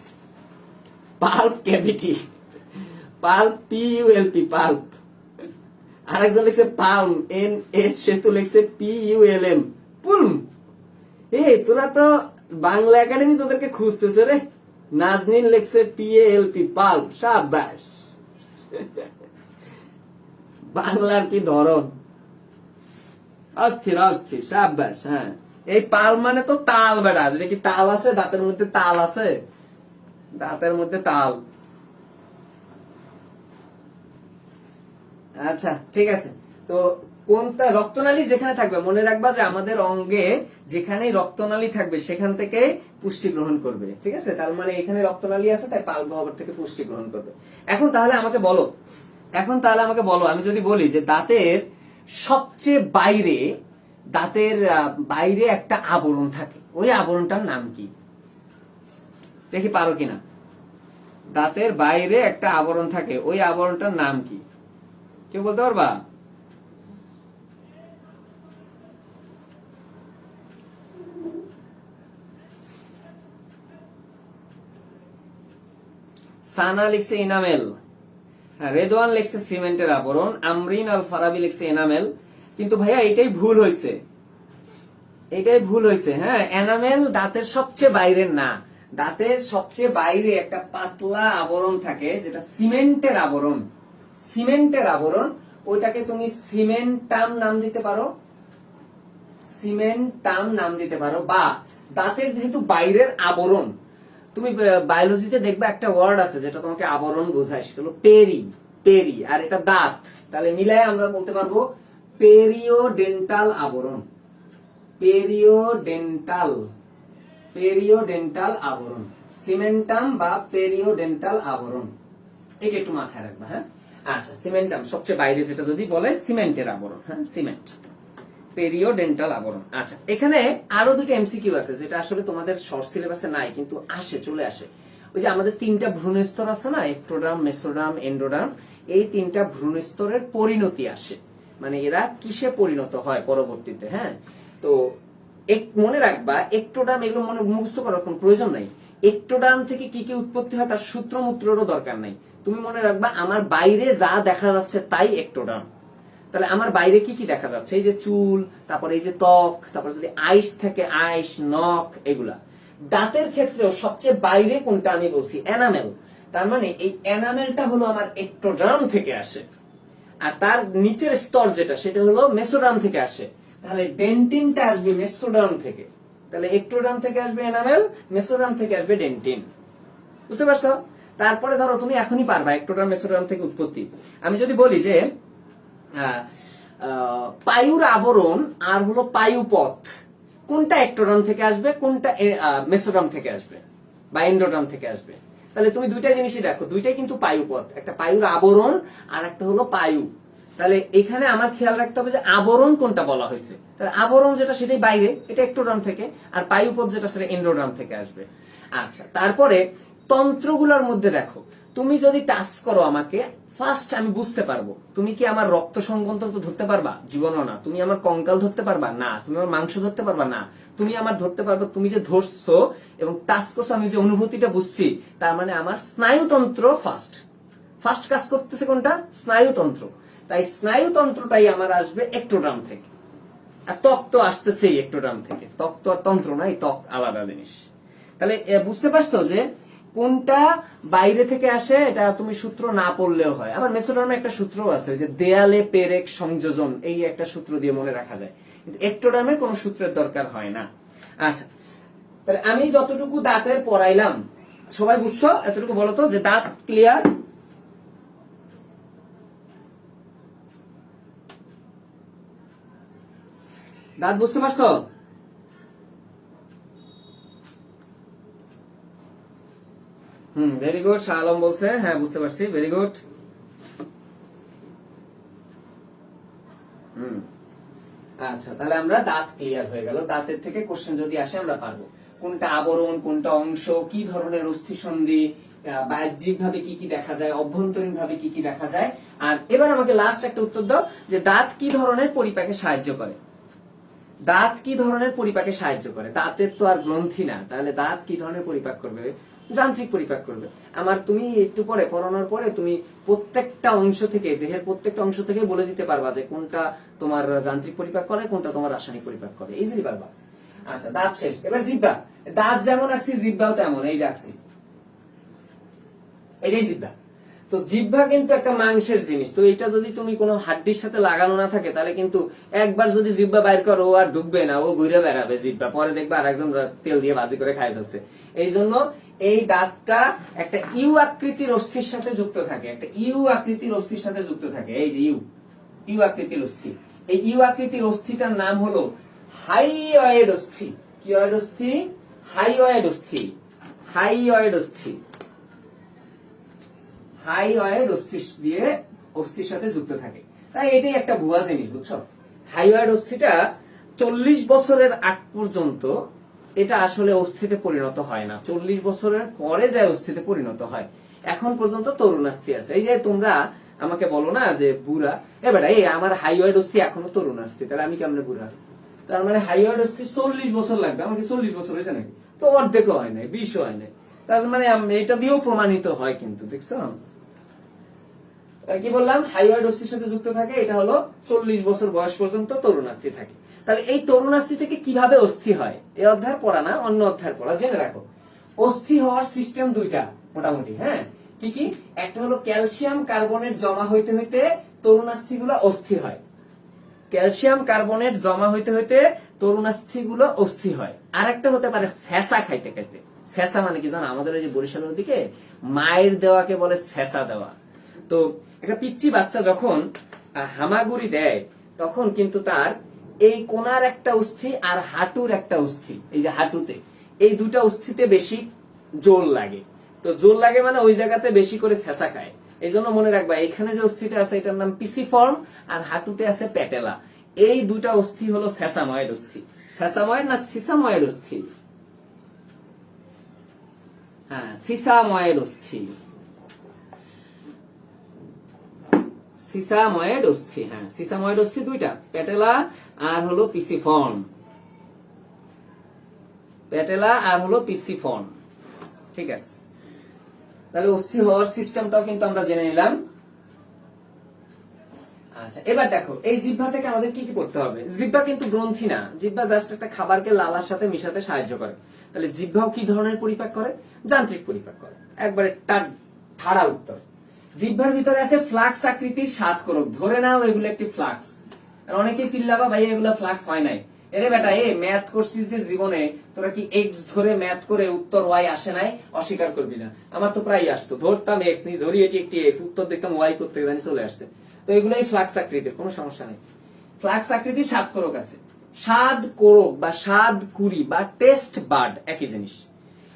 Pulp cavity, pulp PULP, pulp. আরেকজন লিখছে পালম, NS সেতু লিখছে PULM, পুলম। এই তোরা তো বাংলা একাডেমি তোদেরকে খুঁজতেছে রে। নাজনীন লিখছে PALP, পাল্প। সাবাস, বাংলার কি ধরন! অস্থির অস্থির, সাবাস। হ্যাঁ, এই পাল মানে তো তাল বেড়া। এটা কি তাল আছে? দাঁতের মধ্যে তাল আছে? দাঁতের মধ্যে তাল। আচ্ছা, ঠিক আছে। তো কোনটা রক্তনালী যেখানে থাকবে, মনে রাখবা যে আমাদের অঙ্গে যেখানে রক্তনালী থাকবে সেখান থেকে পুষ্টি গ্রহণ করবে, ঠিক আছে? তার মানে এখানে রক্তনালী আছে, তাই পাল্প গহ্বর থেকে পুষ্টি গ্রহণ করবে। এখন তাহলে আমাকে বলো, আমি যদি বলি যে দাঁতের সবচেয়ে বাইরে, দাঁতের বাইরে একটা আবরণ থাকে, ওই আবরণটার নাম কি? দেখি পারো কিনা। দাঁতের বাইরে একটা আবরণ থাকে, ওই আবরণটার নাম কি? কেউ বলতে পারবা? সানা লিখছে ইনামেল, রেদওয়ান লিখছে সিমেন্টের আবরণ, আমরিন আল ফারাবি লিখছে এনামেল। কিন্তু ভাইয়া এটাই ভুল হয়েছে, হ্যাঁ, এনামেল দাঁতের সবচেয়ে বাইরের না। দাঁতের সবচেয়ে বাইরে একটা পাতলা আবরণ থাকে, যেটা সিমেন্টের আবরণ। সিমেন্টের আবরণ, ওইটাকে তুমি সিমেন্টাম নাম দিতে পারো, সিমেন্টাম নাম দিতে পারো। বা দাঁতের যেহেতু বাইরের আবরণ, তুমি বায়োলজিতে দেখবে একটা ওয়ার্ড আছে যেটা তোমাকে আবরণ বোঝায়, সেটা হলো পেরি। আর এটা দাঁত, তাহলে মিলায় আমরা বলতে পারবো পেরিওডেন্টাল আবরণ। পেরিওডেন্টাল আবরণ, সিমেন্টাম বা পেরিওডেন্টাল আবরণ। এটা একটু মাথায় রাখবা, হ্যাঁ। আচ্ছা, সিমেন্টাম সবচেয়ে বাইরে যেটা যদি বলে সিমেন্টের আবরণ, হ্যাঁ, সিমেন্ট, পেরিওডেন্টাল আবরণ। আচ্ছা, এখানে আরো দুটো এমসিকিউ আছে যেটা আসলে তোমাদের শর্ট সিলেবাসে নাই, কিন্তু চলে আসে। ওই যে আমাদের 3টা ভ্রূণস্তর আছে না, এক্টোডার্ম, মেসোডার্ম, এন্ডোডার্ম। এই 3টা ভ্রূণস্তরের পরিণতি আসে, মানে এরা কিসে পরিণত হয় পরবর্তীতে, হ্যাঁ। তো মনে রাখবা একটোডার্ম, এগুলো মনে মুখস্থ করার কোনো প্রয়োজন নাই। একটোডার্ম থেকে কি কি উৎপত্তি হয় তার সূত্র মূত্রেরও দরকার নাই। তুমি মনে রাখবা আমার বাইরে যা দেখা যাচ্ছে তাই একটোডার্ম। তাহলে আমার বাইরে কি কি দেখা যাচ্ছে, এই যে চুল, তারপরে এই যে ত্বক, তারপরে যদি আইস থাকে আইস, নখ, এগুলা। দাঁতের ক্ষেত্রেও সবচেয়ে বাইরে কোনটা আমি বলছি, এনামেল। তার মানে এই এনামেলটা হলো আমার একটোডার্ম থেকে আসে, আর তার নিচের স্তর যেটা সেটা হলো মেসোডার্ম থেকে আসে। তাহলে ডেন্টিনটা আসবে মেসোডার্ম থেকে। তাহলে একটোডার্ম থেকে আসবে এনামেল, মেসোডার্ম থেকে আসবে ডেন্টিন। বুঝতে পারছো? তারপরে ধরো তুমি এখনই পারবা একটোডার্ম মেসোডার্ম থেকে উৎপত্তি। আমি যদি বলি যে পায়ুর আবরণ আর হলো পায়ুপথ, কোনটা একটোডার্ম থেকে আসবে, কোনটা মেসোডার্ম থেকে আসবে বা এন্ডোডার্ম থেকে আসবে? তাহলে তুমি দুইটা জিনিসই দেখো, দুইটাই কিন্তু পায়ুপথ, একটা পায়ুর আবরণ আর একটা হলো পায়ু। তাহলে এখানে আমার খেয়াল রাখতে হবে যে আবরণ কোনটা বলা হয়েছে। তাহলে আবরণ যেটা সেটাই বাইরে, এটা একটোডার্ম থেকে, আর পায়ুপথ যেটা সেটা এন্ডোডার্ম থেকে আসবে। আচ্ছা, তারপরে তন্ত্রগুলোর মধ্যে দেখো, তুমি যদি টাচ করো আমাকে, ফার্স্ট আমি বুঝতে পারবো। তুমি কি আমার রক্ত সংবন্ধন ধরতে পারবা? জীবনও না। তুমি আমার কঙ্কাল ধরতে পারবা? না। তুমি আমার মাংস ধরতে পারবা? না। তুমি আমার ধরতে পারবে, তুমি যে ধরছো এবং টাচ করছো, আমি যে অনুভূতিটা বুঝছি, তার মানে আমার স্নায়ুতন্ত্র ফার্স্ট ফার্স্ট কাজ করতেছে কোনটা? স্নায়ুতন্ত্র। তাই স্নায়ুতন্ত্রটাই আমার আসবে একটোডার্ম থেকে। আর ত্বক তো আসতেছেই একটোডার্ম থেকে। ত্বক তো আর তন্ত্র নাই, ত্বক আলাদা জিনিস। তাহলে বুঝতে পারছো যে কোনটা বাইরে থেকে আসে, এটা তুমি সূত্র না পড়লেও হয়। আবার মেসোডার্মে একটা সূত্র আছে, যে দেয়ালে পেরেক সংযোজন, এই একটা সূত্র দিয়ে মনে রাখা যায়, কিন্তু একটোডার্মের কোনো সূত্রের দরকার হয় না। আচ্ছা, তাহলে আমি যতটুকু দাঁতের পড়াইলাম সবাই বুঝছো? এতটুকু বলো তো, যে দাঁত ক্লিয়ার? দাঁত বুঝতে পারছো? Very good. শাহ আলম বলছে হ্যাঁ বুঝতে পারছি, ভেরি গুড। আচ্ছা, তাহলে আমরা দাঁত ক্লিয়ার হয়ে গেল। দাঁতের থেকে কোশ্চেন যদি আসে আমরা পারবো কোনটা আবরণ, কোনটা অংশ, কি ধরনের অস্থিসন্ধি, বাহ্যিক ভাবে কি কি দেখা যায়, অভ্যন্তরীণ ভাবে কি কি দেখা যায়। আর এবার আমাকে লাস্ট একটা উত্তর দাও, যে দাঁত কি ধরনের পরিপাকে সাহায্য করে? দাঁত কি ধরনের পরিপাকে সাহায্য করে? দাঁতের তো আর গ্রন্থি না, তাহলে দাঁত কি ধরনের পরিপাক করবে? যান্ত্রিক পরিপাক করবে। আমার তুমি একটু পরে পড়ানোর পরে তুমি প্রত্যেকটা অংশ থেকে, দেহের প্রত্যেকটা অংশ থেকে বলে দিতে পারবা যে কোনটা তোমার যান্ত্রিক পরিপাক করে, কোনটা তোমার রাসায়নিক পরিপাক করে, ইজিলি পারবা। আচ্ছা, দাঁত শেষ। এবার জিহ্বা। দাঁত যেমন আঁকছি জিহ্বাও তেমন, এই রাখছি, এটাই জিহ্বা। তো জিহ্বা কিন্তু একটা মাংসের জিনিস। তো এটা যদি তুমি কোনো হাড্ডির সাথে লাগানো না থাকে, তাহলে কিন্তু একবার যদি জিহ্বা বাইর করো, ও আর ঢুকবে না, ও ঘুরে বেড়াবে জিহ্বা, পরে দেখবে আর একজন তেল দিয়ে ভাজি করে খাই ফেলছে। এই জন্য এই দাঁতটা একটা ইউ আকৃতির অস্থির সাথে যুক্ত থাকে, একটা ইউ আকৃতির অস্থির সাথে যুক্ত থাকে। এই যে ইউ, ইউ আকৃতির অস্থি। এই ইউ আকৃতির অস্থিটার নাম হলো হাইওয়েড অস্থি। কি ওয়েড অস্থি? হাইওয়েড অস্থি। হাইওয়েড অস্থি। হাইওয়েড অস্থির সাথে যুক্ত থাকে। তাই এটাই একটা ভুয়া জিনিস, বুঝছো? হাইওয়েড অস্থিটা 40 বছরের আগ পর্যন্ত এটা আসলে অস্থিতে পরিণত হয় না। 40 বছরের পরে যায় অস্থিতে পরিণত হয়। এখন পর্যন্ত তরুণাস্থি আছে। এই যে তোমরা আমাকে বলো না যে বুড়া, এবার এই আমার হাইওয়েড অস্থি এখনো তরুণাস্থি, তাহলে আমি কেমনে বুড়া? তার মানে হাইওয়েড অস্থি 40 বছর লাগবে। আমাকে 40 বছর হয়েছে নাকি? তো অর্ধেকও হয় নাই, 20ও হয় নাই। তার মানে এটা দিয়েও প্রমাণিত হয়, কিন্তু দেখছো কি বললাম? হাইওয়েড অস্থির সাথে যুক্ত থাকে। এটা হলো 40 বছর বয়স পর্যন্ত তরুণাস্থি থাকে। তাহলে এই তরুণাস্থি থেকে কিভাবে অস্থি হয়, এই অধ্যায় পড়া না, অন্য অধ্যায় পড়া, জেনে রাখো। অস্থি হওয়ার সিস্টেম দুইটা মোটামুটি, হ্যাঁ। কি কি? একটা হলো ক্যালসিয়াম কার্বনেট জমা হইতে হইতে তরুণাস্থি গুলো অস্থি হয়। ক্যালসিয়াম কার্বনেট জমা হইতে হইতে তরুণাস্থি গুলো অস্থি হয়। আর একটা হতে পারে স্যাসা খাইতে খাইতে। স্যাসা মানে কি জানো? আমাদের ওই যে বরিশালের দিকে মায়ের দেওয়াকে বলে স্যাসা দেওয়া। তো একটা পিচ্চি বাচ্চা যখন হামাগুড়ি দেয়, তখন কিন্তু তার এই কোনার একটা অস্থি আর হাঁটুর একটা অস্থি, এই যে হাঁটুতে, এই দুটা অস্থিতে বেশি জোর লাগে। তো জোর লাগে মানে ওই জায়গাতে বেশি করে ছেঁচা খায়। এই জন্য মনে রাখবা, এখানে যে অস্থিটা আছে এটার নাম পিসিফর্ম, আর হাঁটুতে আছে প্যাটেলা। এই দুটা অস্থি হলো সেসাময়েড অস্থি। সেসাময়েড না সিসাময়েড অস্থি? হ্যাঁ, সিসাময়েড অস্থি। সিসাময়েড অস্থি, হ্যাঁ সিসাময়েড অস্থি দুইটা, প্যাটেলা আর হলো পিসিফর্ম। প্যাটেলা আর হলো পিসিফন। ঠিক আছে, তাহলে অস্থি হওয়ার সিস্টেমটাও কিন্তু আমরা জেনে নিলাম। আচ্ছা, এবার দেখো এই জিহ্বা থেকে আমাদের কি কি করতে হবে। জিহ্বা কিন্তু গ্রন্থি না, জিহ্বা জাস্ট একটা খাবারকে লালার সাথে মিশাতে সাহায্য করে। তাহলে জিহ্বাও কি ধরনের পরিপাক করে? যান্ত্রিক পরিপাক করে। একবারে ঠাড়া উত্তর। জিহ্বার ভিতরে আছে ফ্লাক্স আকৃতির স্বাদকোরক, ধরে নাও এগুলো একটি ফ্লাক্স। অনেকেই চিল্লাবা ভাই এগুলো ফ্লাক্স হয় নাই। এরে বেটা, ম্যাথ করছিস যে জীবনে, তোরা কি এক্স ধরে ম্যাথ করে উত্তর ওয়াই আসে নাই? অস্বীকার করবি না। আমার তো প্রায় আসতো, ধরতাম এক্স নি, ধরি এটি একটি এক্স, উত্তর দেখতাম ওয়াই করতে জানি চলে আসছে। তো এগুলাই ফ্লাক্স আকৃতির, কোনো সমস্যা নেই। ফ্লাক্স আকৃতির স্বাদকোরক আছে। স্বাদকোরক বা স্বাদকুরি বা টেস্ট বাড একই জিনিস।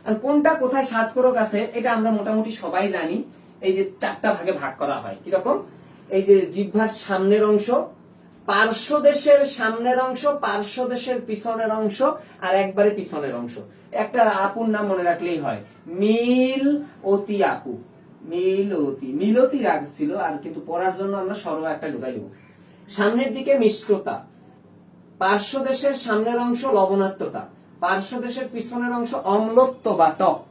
আর কোনটা কোথায় স্বাদকোরক আছে এটা আমরা মোটামুটি সবাই জানি। এই যে 4টা ভাগে ভাগ করা হয়। কিরকম? এই যে জিহ্বার সামনের অংশ, পার্শ্বদেশের সামনের অংশ, পার্শ্বদেশের পিছনের অংশ, আর একবারে পিছনের অংশ। একটা আপুর নাম মনে রাখলেই হয়, মিলতি আপু। মিলতি রাগ ছিল, আর কিন্তু পড়ার জন্য আমরা সর্ব একটা ঢুকাই দেব। সামনের দিকে মিষ্টতা, পার্শ্বদেশের সামনের অংশ লবণাক্ততা, পার্শ্বদেশের পিছনের অংশ অম্লত্ব বা টক,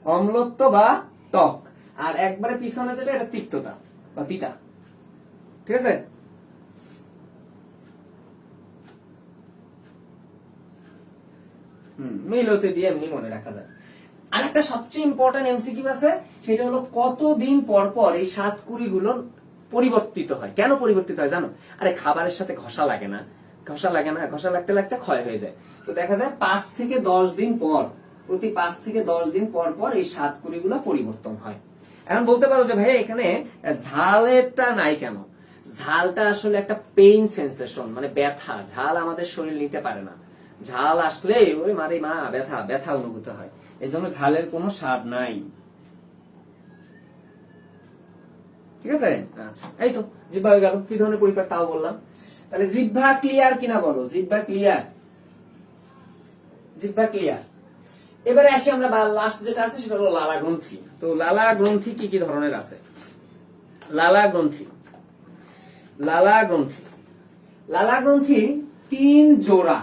অম্লত্ব বা টক, আর একবারে পিছনে যেটা এটা তিক্ততা বা তিতা। ঠিক আছে? মিলতে দিয়ে এমনি মনে রাখা যায়। আর একটা সবচেয়ে ইম্পর্টেন্ট এমসিকিউ আছে, সেটা হলো কতদিন পর পর এই স্বাদকুরি গুলো পরিবর্তিত হয়। কেন পরিবর্তিত হয় জানো? আরে খাবারের সাথে ঘষা লাগে না, ঘষা লাগতে লাগতে ক্ষয় হয়ে যায়। তো দেখা যায় 5 থেকে 10 দিন পর, প্রতি 5 থেকে 10 দিন পর পর এই স্বাদকুরি গুলো পরিবর্তন হয়। এখন বলতে পারো যে ভাই এখানে ঝালেরটা নাই কেন? ঝালটা আসলে একটা পেইন সেন্সেশন, মানে ব্যথা। ঝাল আমাদের শরীর নিতে পারে না। ঝাল আসলে ওই মারে মা ব্যথা ব্যথা অনুভূত হয়। এই জন্য ঝালের কোনো স্বাদ নাই। ঠিক আছে? আচ্ছা, এই তো জিহ্বা হয়ে গেল। কি ধরনের পরিপাক তাও বললাম। তাহলে জিহ্বা ক্লিয়ার কিনা বলো? জিহ্বা ক্লিয়ার, জিহ্বা ক্লিয়ার। এবারে আসি আমরা লাস্ট যেটা আছে সেটা হলো লালা গ্রন্থি। তো লালা গ্রন্থি কি কি ধরনের আছে? লালা গ্রন্থি, লালা গ্রন্থি, লালা গ্রন্থি 3 জোড়া।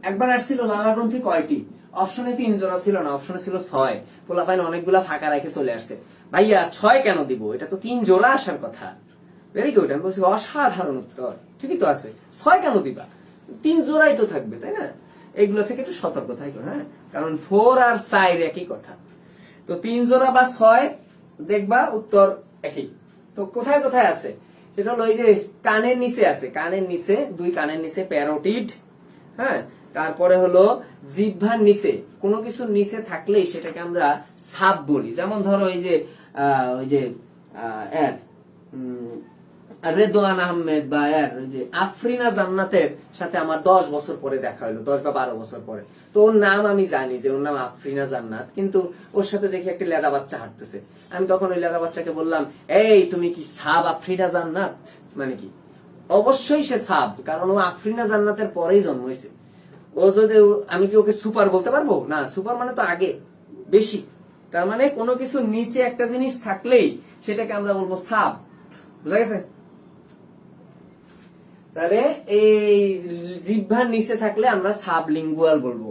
একবার আসছিল লালা গ্রন্থি কয়টি? অপশনে 3 জোড়া ছিল না, অপশনে ছিল 6। পোলাপাইন অনেকগুলা ফাঁকা রেখে চলে আসছে। ভাইয়া 6 কেন দিব? এটা তো 3 জোড়া আসার কথা। ভেরি গুড, আমি বলছি অসাধারণ উত্তর। ঠিকই তো আছে, 6 কেন দিবা? 3 জোড়াই তো থাকবে, তাই না? এগুলো থেকে একটু সতর্ক থাকো, হ্যাঁ, কারণ 4 আর 6 একই কথা। তো 3 জোড়া বা 6 দেখবা উত্তর একই। তো কোথায় কোথায় আছে সেটা হলো এই যে কানের নিচে আছে, কানের নিচে, 2 কানের নিচে প্যারোটিড, হ্যাঁ। তারপরে হলো জিহ্বার নিচে, কোনো কিছুর নিচে থাকলেই সেটাকে আমরা সাব বলি। যেমন ধরো এই যে রেদওয়ান আহমেদ বা ওই যে আফরিনা জান্নাতের সাথে আমার 10 বছর পরে দেখা হলো, 10 বা 12 বছর পরে। তো ওর নাম আমি জানি যে ওর নাম আফরিনা জান্নাত, কিন্তু ওর সাথে দেখি একটা লেদা বাচ্চা হাঁটতেছে। আমি তখন ওই লেদা বাচ্চাকে বললাম, এই তুমি কি সাব আফরিনা জান্নাত? মানে কি? অবশ্যই সে সাব, কারণ ও আফরিনা জান্নাতের পরেই জন্ম হয়েছে। ও যদি, আমি কি ওকে সুপার বলতে পারবো? না, সুপার মানে তো আগে বেশি। তার মানে কোনো কিছু নিচে একটা জিনিস থাকলেই সেটাকে আমরা বলবো সাব। বুঝা গেছে? তাহলে এই জিহ্বার নিচে থাকলে আমরা সাবলিঙ্গুয়াল বলবো।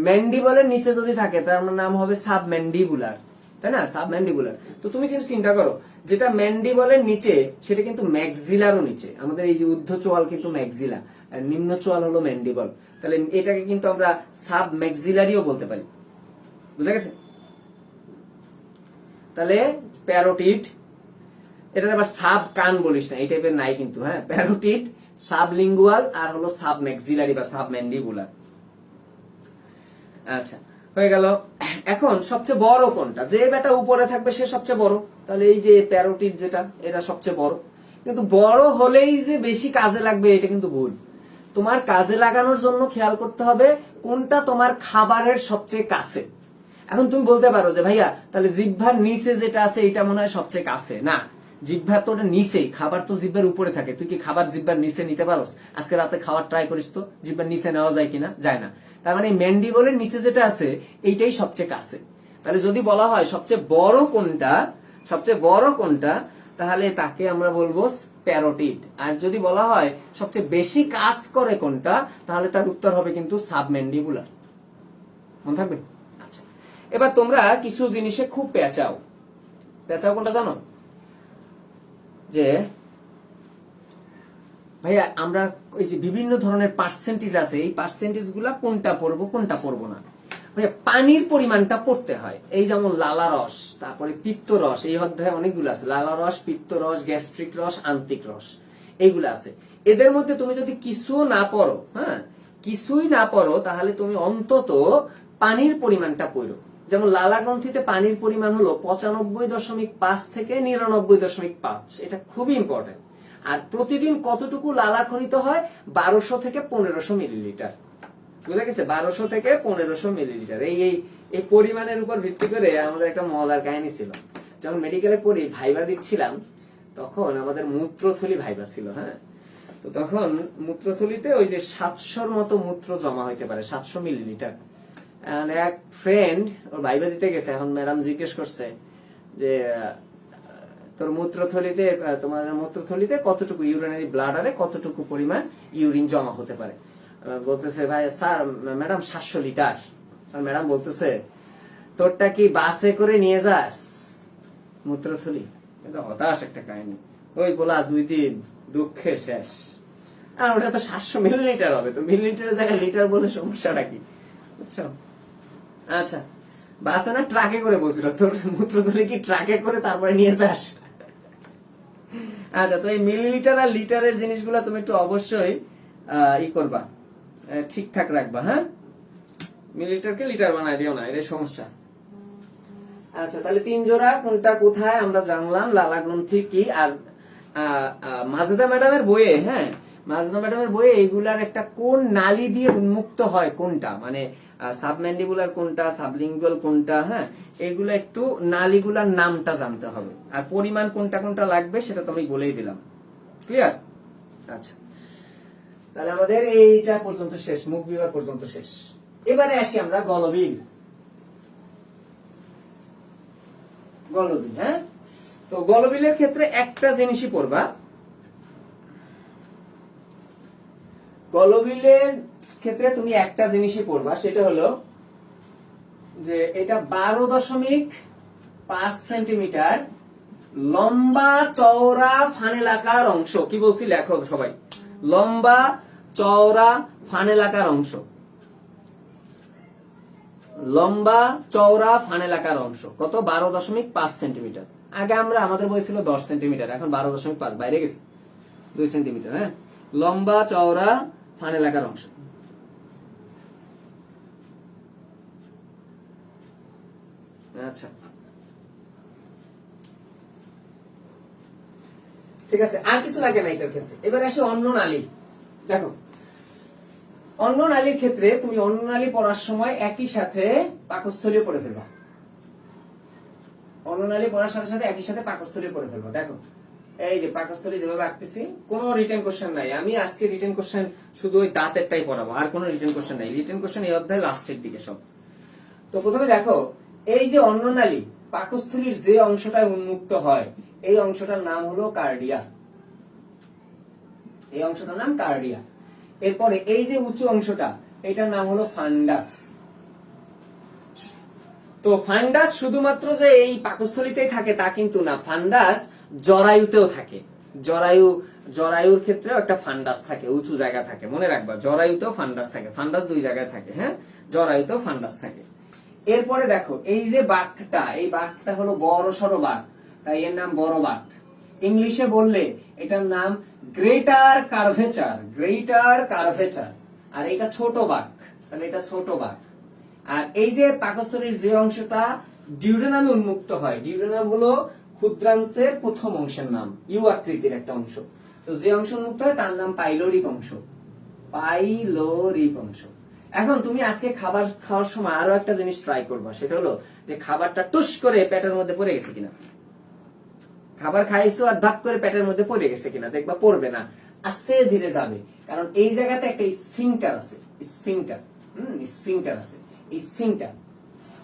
ম্যান্ডিবলের নিচে যদি থাকে তার নাম হবে সাবম্যান্ডিবুলার, তাই না? সাবম্যান্ডিবুলার। তো তুমি চিন্তা করো, যেটা ম্যান্ডিবলের নিচে সেটা কিন্তু ম্যাক্সিলারও নিচে। আমাদের এই যে ঊর্ধ্ব চোয়াল কিন্তু ম্যাক্সিলা, আর নিম্ন চোয়াল হলো ম্যান্ডিবল। তাহলে এটাকে কিন্তু আমরা সাব ম্যাক্সিলারিও বলতে পারি। বুঝা গেছে? তাহলে প্যারোটিড, এটা আবার সাব কান বলিস না, এই টাইপের নাই কিন্তু, হ্যাঁ। প্যারোটিড, সাবলিঙ্গুয়াল, আর হলো সাব ম্যাক্সিলারি বা সাব ম্যান্ডিবুলার। আচ্ছা, হয়ে গেল। এখন সবচেয়ে বড় কোনটা? যে বেটা উপরে থাকবে সে সবচেয়ে বড়। তাহলে এই যে প্যারোটিড যেটা, এটা সবচেয়ে বড়। কিন্তু বড় হলেই যে বেশি কাজে লাগবে এটা কিন্তু ভুল। তোমার কাজে লাগানোর জন্য খেয়াল করতে হবে কোনটা তোমার খাবারের সবচেয়ে কাছে। এখন তুমি বলতে পারো যে ভাইয়া তাহলে জিহ্বার নিচে যেটা আছে এটা মনে হয় সবচেয়ে কাছে। না, জিহ্বার তো ওটা নিচেই, খাবার তো জিহ্বার উপরে থাকে। তুই কি খাবার জিহ্বার নিচে নিতে পারোস? আজকে রাতে খাবার ট্রাই করিস তো, জিহ্বার নিচে নেওয়া যায় কিনা? যায় না। তার মানে ম্যান্ডিবলের নিচে যেটা আছে এইটাই সবচেয়ে কাছে। তাহলে যদি বলা হয় সবচেয়ে বড় কোনটা, সবচেয়ে বড় কোনটা, তাহলে তাকে আমরা বলবো প্যারোটিড। আর যদি বলা হয় সবচেয়ে বেশি কাজ করে কোনটা, তাহলে তার উত্তর হবে কিন্তু সাবম্যান্ডিবুলার। মনে থাকবে? আচ্ছা, এবার তোমরা কিছু জিনিসে খুব পেঁচাও কোনটা জানো? যে ভাইয়া আমরা ওই যে বিভিন্ন ধরনের পার্সেন্টেজ আছে, এই পার্সেন্টেজ গুলা কোনটা পড়বো কোনটা পড়বো না। ভাইয়া পানির পরিমাণটা পড়তে হয়। এই যেমন লালা রস, তারপরে পিত্ত রস, এই অধ্যায়ে অনেকগুলো আছে, লালা রস, পিত্ত রস, গ্যাস্ট্রিক রস, আন্ত্রিক রস, এইগুলো আছে। এদের মধ্যে তুমি যদি কিছু না পড়ো, হ্যাঁ কিছুই না পড়ো, তাহলে তুমি অন্তত পানির পরিমাণটা পড়ো। যেমন লালা গ্রন্থিতে পানির পরিমাণ হলো 95.5 থেকে 99.5, এটা খুবই ইম্পর্টেন্ট। আর প্রতিদিন কতটুকু লালা খরিত হয়? 1200 থেকে 1500 মিলিলিটার। বুঝা গেছে? 1200 থেকে 1500 মিলিলিটার। এই পরিমাণের উপর ভিত্তি করে আমাদের একটা মজার কাহিনী ছিল। যখন মেডিকেলে পড়ি, ভাইবা দিচ্ছিলাম, তখন আমাদের মূত্রথলি ভাইবা ছিল। হ্যাঁ, তো তখন মূত্রথলিতে ওই যে 700-র মতো মূত্র জমা হইতে পারে, 700 মিলিলিটার। এক ফ্রেন্ড ওর ভাইবা দিতে গেছে, এখন ম্যাডাম জিজ্ঞেস করছে যে তোর মূত্রথলিতে, তোমাদের মূত্রথলিতে কতটুকু ইউরিনারি ব্লাডারে কতটুকু পরিমাণ ইউরিন জমা হতে পারে। বলতেছে ভাই স্যার ম্যাডাম 700 লিটার। আর ম্যাডাম বলতেছে তোরটা কি বাসে করে নিয়ে যাস মূত্রথলি? এটা হতাশ একটা কাহিনী। ওই বলা 2 দিন দুঃখে শেষ। আর ওটা তো 700 মিলিলিটার হবে, তো মিলিলিটারের জায়গায় লিটার বলে সমস্যাটা কি? বুঝছো? আচ্ছা, বাসে না ট্রাকে করে বলছিল, তোর মূত্রথলি কি ট্রাকে করে তারপরে নিয়ে যাস? আচ্ছা, তো এই মিলিলিটার আর লিটারের জিনিসগুলো তুমি একটু অবশ্যই ই করবা, ঠিকঠাক রাখবা। হ্যাঁ, মিলিলিটারকে লিটার বানায় দিও না, এটা সমস্যা। আচ্ছা, তাহলে 3 জোড়া কোনটা কোথায় আমরা জানলাম, লালা গ্রন্থি কি। আর মাজেদা ম্যাডামের বইয়ে, হ্যাঁ মাজেদা ম্যাডামের বইয়ে এইগুলার একটা কোন নালী দিয়ে উন্মুক্ত হয় কোনটা, মানে সাবম্যান্ডিবুলার কোনটা, সাবলিঙ্গুয়াল কোনটা, হ্যাঁ এইগুলো একটু নালীগুলার নামটা জানতে হবে। আর পরিমাণ কোনটা কোনটা লাগবে সেটা তো আমি বলেই দিলাম। ক্লিয়ার? আচ্ছা, তাহলে আমাদের এইটা পর্যন্ত শেষ, মুখ বিভাগ পর্যন্ত শেষ। এবারে আসি আমরা গলবিল। হ্যাঁ, তো গলবিলের ক্ষেত্রে একটা জিনিসই পড়বা। গলবিলের ক্ষেত্রে তুমি একটা জিনিসই পড়বা, সেটা হলো যে এটা 12.5 সেন্টিমিটার লম্বা চওড়া ফানেলাকার অংশ। কি বলছি লেখো সবাই, লম্বা চওড়া ফানেলাকার অংশ। লম্বা চওড়া ফানেলাকার অংশ কত? 12.5 সেন্টিমিটার। আগে আমরা আমাদের বই ছিল 10 সেন্টিমিটার, এখন 12.5 বাইরে গেছে 2 সেন্টিমিটার। হ্যাঁ, লম্বা চওড়া ফানেলাকার অংশ। আচ্ছা, ঠিক আছে, আর কিছু লাগে না এটার ক্ষেত্রে। এবার আসে অন্য নালী। দেখো, অন্য নালীর ক্ষেত্রে তুমি অন্য নালী পড়ার সময় একই সাথে পাকস্থলীও পড়ে ফেলবা। অন্য নালী পড়ার সাথে সাথে একই সাথে পাকস্থলীও পড়ে ফেলবা। দেখো, এই যে পাকস্থলী যেভাবে আঁকতেছি, কোনো রিটেন কোশ্চেন নাই। আমি আজকে রিটেন কোশ্চেন শুধু ওই দাঁতেরটাই পড়াবো, আর কোনো রিটেন কোশ্চেন নাই। রিটেন কোশ্চেন এই অধ্যায় লাস্টের দিকে সব। তো প্রথমে দেখো, এই যে অন্য নালী পাকস্থলীর যে অংশটায় উন্মুক্ত হয়, এই অংশটার নাম হলো কার্ডিয়া। এই অংশটার নাম কার্ডিয়া। এরপরে এই যে উঁচু অংশটা, এটার নাম হলো ফান্ডাস। তো ফান্ডাস শুধুমাত্র যে এই পাকস্থলীতেই থাকে তা কিন্তু না, ফান্ডাস জরায়ুতেও থাকে। জরায়ুর ক্ষেত্রেও একটা ফান্ডাস থাকে, উঁচু জায়গা থাকে, মনে রাখবা। জরায়ুতেও ফান্ডাস থাকে, ফান্ডাস 2 জায়গায় থাকে। হ্যাঁ, জরায়ুতেও ফান্ডাস থাকে। এরপরে দেখো, এই যে বাঁকটা, এই বাঁকটা হলো বড় সড়ো বাঁক, তাই এর নাম বড় বাঁক। ইংলিশে বললে এটার নাম গ্রেটার কার্ভেচার, গ্রেটার কার্ভেচার। আর এটা ছোট বাঁক, তাহলে এটা ছোট বাঁক। আর এই যে পাকস্থলীর যে অংশটা ডিউডেনামে উন্মুক্ত হয়, ডিউডেনাম হলো ক্ষুদ্রান্তের প্রথম অংশের নাম, ইউ আকৃতির একটা অংশ। তো যে অংশ উন্মুক্ত হয় তার নাম পাইলোরিক অংশ, পাইলোরিক অংশ। এখন তুমি আজকে খাবার খাওয়ার সময় আরো একটা জিনিস ট্রাই করবা, সেটা হলো যে খাবারটা টুস করে পেটের মধ্যে পড়ে গেছে কিনা। খাবার খাইছো আর ধাপ করে পেটের মধ্যে পড়ে গেছে কিনা, দেখবা পড়বে না, আস্তে ধীরে যাবে। কারণ এই জায়গাতে একটা স্ফিংটার আছে, স্ফিংটার আছে। স্ফিংটার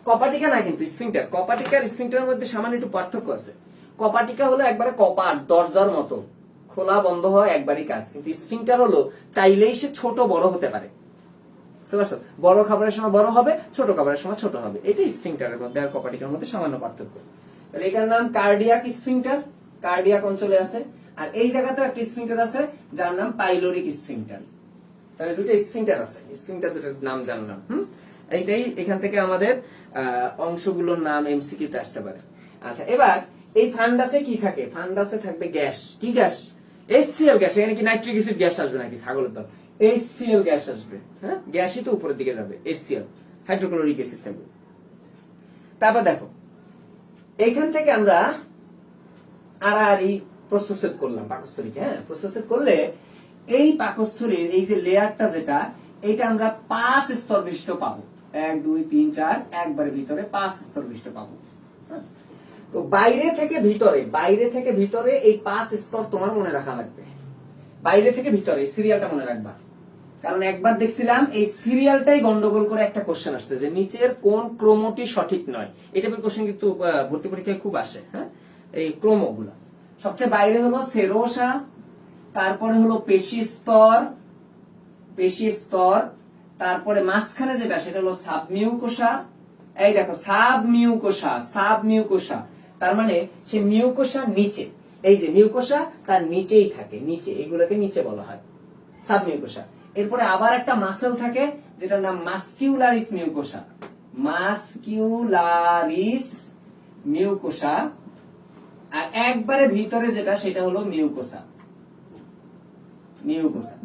কপাটিকা না, কিন্তু স্ফিংটার, কপাটিকার স্ফিংটারের মধ্যে সামান্য একটু পার্থক্য আছে। কপাটিকা হলো একবারে কপাট, দরজার মতো খোলা বন্ধ হয় একবারই কাজ, কিন্তু স্ফিংটার হলো চাইলেই সে ছোট বড় হতে পারে। বুঝতে পারছো? বড় খাবারের সময় বড় হবে, ছোট খাবারের সময় ছোট হবে। এটাই স্ফিংটারের মধ্যে আর কপাটিকের মধ্যে সামান্য পার্থক্য। তাহলে এটার নাম কার্ডিয়াক স্ফিংটার, কার্ডিয়াক অঞ্চলে আছে। আর এই জায়গাতে একটা স্ফিংটার আছে যার নাম পাইলোরিক স্ফিংটার। তাহলে দুটো স্ফিংটার আছে, স্ফিংটার দুটোর নাম জানলাম। এইটাই এখান থেকে আমাদের অংশগুলোর নাম এমসিকিউ তে আসতে পারে। আচ্ছা, এবার এই ফান্ডাসে কি থাকে? ফান্ডাসে থাকবে গ্যাস। কি গ্যাস? HCl gas. এখানে কি নাইট্রিক অ্যাসিড গ্যাস আসবে নাকি ছাগলের দল? HCl গ্যাস আসবে। হ্যাঁ, গ্যাসই তো উপরের দিকে যাবে। HCl, হাইড্রোক্লোরিক অ্যাসিড থাকবে। তারপর দেখো, এইখান থেকে আমরা আড়াআড়ি প্রস্তুত করলাম পাকস্থলীকে। হ্যাঁ, প্রস্তুত করলে এই পাকস্থলীর এই যে লেয়ারটা যেটা, এটা আমরা 5 স্তর বিশিষ্ট পাবো। 1 2 3 4, একবারে ভিতরে 5 স্তর বিশিষ্ট পাবো। তো বাইরে থেকে ভিতরে এই 5 স্তর তোমার মনে রাখা লাগবে। বাইরে থেকে ভিতরে সিরিয়ালটা মনে রাখবা। কারণ একবার দেখছিলাম এই সিরিয়ালটাই গন্ডগোল করে একটা কোশ্চেন আসছে যে নিচের কোন ক্রমটি সঠিক নয়। এটা কোশ্চেন কিন্তু ভর্তি পরীক্ষায় খুব আসে। হ্যাঁ, এই ক্রমগুলো সবচেয়ে বাইরে হলো সেরোসা, তারপরে হলো পেশি স্তর, তারপরে মাঝখানে যেটা সেটা হলো সাবমিউকোসা। এই দেখো, সাবমিউকোসা, তার মানে সে মিউকোসা নিচে। এই যে মিউকোসা তার নিচেই থাকে, নিচে, এগুলোকে নিচে বলা হয় সাবমিউকোসা। এরপরে আবার একটা মাসল থাকে যেটার নাম মাস্কিউলারিস মিউকোসা। আর একবারে ভিতরে যেটা সেটা হলো মিউকোসা।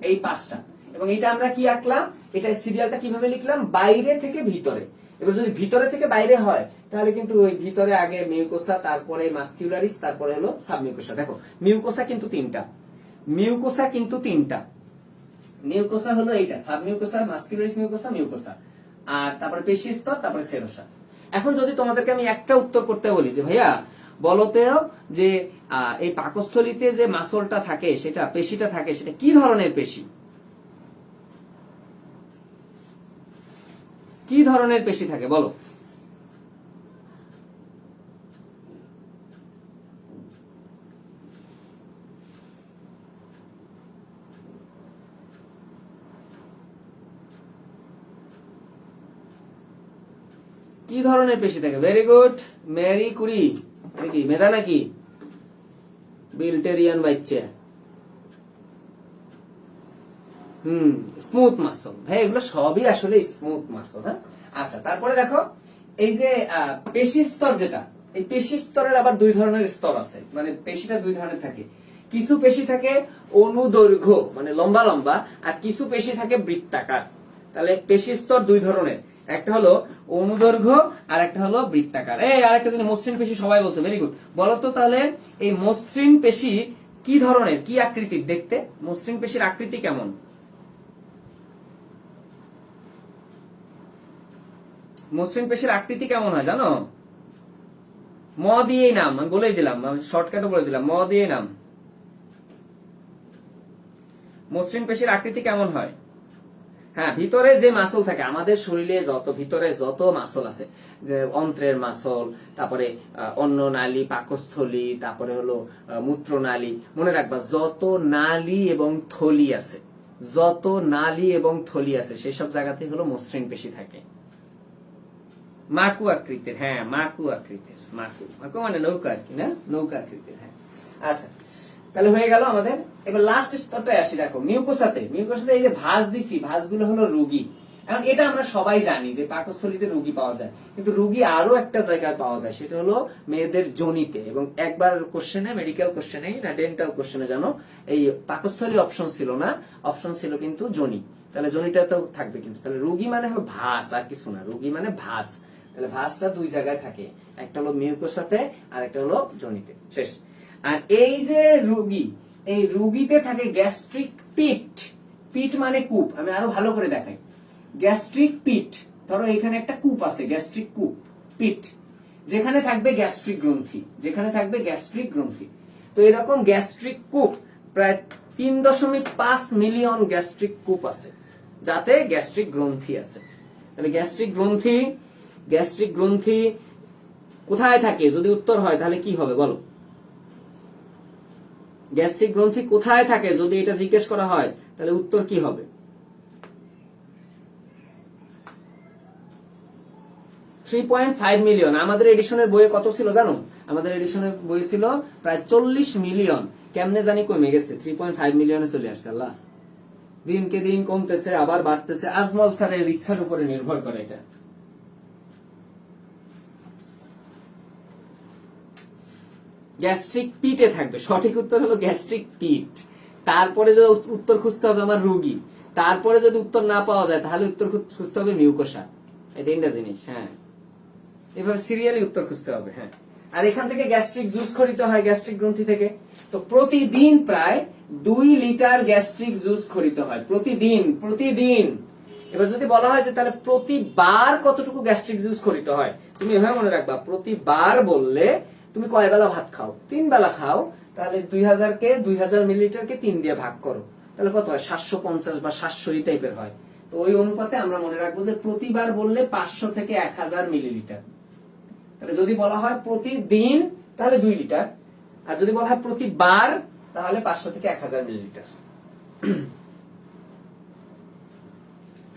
এই 5টা। এবং এটা আমরা কি আঁকলাম? এটা সিরিয়ালটা কিভাবে লিখলাম? বাইরে থেকে ভিতরে। এবার যদি ভিতরে থেকে বাইরে হয় তাহলে কিন্তু ওই ভিতরে আগে মিউকোসা, তারপরে মাস্কিউলারিস, তারপরে হলো সাবমিউকোসা। দেখো, মিউকোসা কিন্তু তিনটা। মিউকোসা হলো এইটা, সাবমিউকোসা, মাস্কিউলারিস মিউকোসা, আর তারপরে পেশি স্তর, তারপরে সেরোসা। এখন যদি তোমাদেরকে আমি একটা উত্তর করতে বলি যে ভাইয়া বলতে যে এই পাকস্থলীতে যে মাসলটা থাকে, সেটা পেশিটা থাকে, সেটা কি ধরনের পেশি? কি ধরনের পেশি থাকে বলো? কি ধরনের পেশি থাকে? Very good, Marie Curie. কি মেধা নাকি? বিল্টেরিয়ান বাচ্চা। Smooth muscle. ভাই এগুলো সবই আসলে স্মুথ মাসল। হ্যাঁ, আচ্ছা, তারপরে দেখো এই যে পেশি স্তর যেটা, এই পেশি স্তরের আবার 2 ধরনের স্তর আছে। মানে পেশিটা 2 ধরনের থাকে। কিছু পেশি থাকে অনুদৈর্ঘ্য, মানে লম্বা লম্বা, আর কিছু পেশি থাকে বৃত্তাকার। তাহলে পেশি স্তর 2 ধরনের, একটা হলো অনুদৈর্ঘ্য আর একটা হলো বৃত্তাকার। এই আরেকটা জিনিস, মসৃণ পেশি সবাই বলছে। Very good. বলতো তাহলে এই মসৃণ পেশি কি ধরনের, কি আকৃতির দেখতে? মসৃণ পেশির আকৃতি কেমন? মসৃণ পেশির আকৃতি কেমন হয় জানো? ম দিয়েই নাম, আমি বলেই দিলাম, শর্টকাটে বলে দিলাম, ম দিয়ে নাম। মসৃণ পেশির আকৃতি কেমন হয়? হ্যাঁ, ভিতরে যে মাসল থাকে আমাদের শরীরে, ভিতরে যত মাসল আছে, যে অন্ত্রের মাসল, তারপরে অন্ন নালী, পাকস্থলী, তারপরে হলো মূত্রনালী। মনে রাখবা, যত নালী এবং থলি আছে সেসব জায়গাতে হলো মসৃণ পেশি থাকে। মাকু আকৃতির। হ্যাঁ, মাকু আকৃতির। মাকু মানে নৌকা আর কি, না? নৌকা আকৃতির। হ্যাঁ, আচ্ছা, তাহলে হয়ে গেল আমাদের। এবার লাস্ট স্তরটায় আসি। দেখো, মিউকোসাতে এই যে ভাঁজ দিছি, ভাঁজগুলো হলো রোগী। এখন এটা আমরা সবাই জানি যে পাকস্থলীতে রোগী পাওয়া যায়, কিন্তু রোগী আরো একটা জায়গায় পাওয়া যায়, সেটা হলো মেয়েদের যোনিতে। এবং একবার কোশ্চেনে, মেডিকেল কোশ্চেনে না ডেন্টাল কোশ্চেনে জানো, এই পাকস্থলী অপশন ছিল না, অপশন ছিল কিন্তু যোনি। তাহলে যোনিটা তো থাকবে কিন্তু। তাহলে রোগী মানে হলো ভাঁজ, আর কিছু না। রোগী মানে ভাঁজ। তাহলে ভাঁজটা 2 জায়গায় থাকে, একটা হলো মিউকোসাতে আর একটা হলো যোনিতে। শেষ। আর এই যে রোগী, এই রোগীতে থাকে গ্যাস্ট্রিক পিট মানে কূপ। আমি আরো ভালো করে দেখাই। গ্যাস্ট্রিক পিট, ধরো এখানে একটা কূপ আছে, গ্যাস্ট্রিক কূপ, পিট, যেখানে থাকবে গ্যাস্ট্রিক গ্রন্থি। তো এরকম গ্যাস্ট্রিক কূপ প্রায় 3.5 মিলিয়ন গ্যাস্ট্রিক কূপ আছে, যাতে গ্যাস্ট্রিক গ্রন্থি আছে। তাহলে গ্যাস্ট্রিক গ্রন্থি কোথায় থাকে? যদি উত্তর হয় তাহলে কি হবে বলো? গ্যাস্ট্রিক গ্রন্থি কোথায় থাকে যদি এটা জিজ্ঞেস করা হয়, তাহলে উত্তর কি হবে? 3.5 মিলিয়ন। আমাদের এডিশনের বইয়ে কত ছিল জানো? আমাদের এডিশনের বই ছিল প্রায় 40 মিলিয়ন। কেমনে জানি কমে গেছে, 3.5 মিলিয়নে চলে আসছে। আল্লাহ, দিনকে দিন কমতেছে আবার বাড়তেছে। আজমল স্যারের ইচ্ছার উপরে নির্ভর করে এটা। গ্যাস্ট্রিক পিটে থাকবে, সঠিক উত্তর হলো গ্যাস্ট্রিক পিট। তারপরে যদি উত্তর খুঁজতে হবে আমার রুগী, তারপরে যদি উত্তর না পাওয়া যায় তাহলে উত্তর খুঁজতে হবে মিউকোসা। এই তিনটা জিনিস। হ্যাঁ, এভাবে সিরিয়ালি উত্তর খুঁজতে হবে। হ্যাঁ, আর এখান থেকে গ্যাস্ট্রিক জুস খরিত হয় গ্যাস্ট্রিক গ্রন্থি থেকে। তো প্রতিদিন প্রায় 2 লিটার গ্যাস্ট্রিক জুস খরিত হয়, প্রতিদিন প্রতিদিন। এবার যদি বলা হয় যে তাহলে প্রতিবার কতটুকু গ্যাস্ট্রিক জুস খরিত হয়, তুমি এভাবে মনে রাখবা, প্রতিবার বললে তুমি কয় বেলা ভাত খাও? 3 বেলা খাও। তাহলে 2000 মিলিলিটারকে 3 দিয়ে ভাগ করো, তাহলে কত হয়? 750 বা 700 এই টাইপের হয়। তো ওই অনুপাতে আমরা মনে রাখবো যে প্রতিবার বললে 500 থেকে 1000 মিলিলিটার। তাহলে যদি বলা হয় প্রতিদিন তাহলে 2 লিটার, আর যদি বলা হয় প্রতিবার তাহলে 500 থেকে 1000 মিলিলিটার।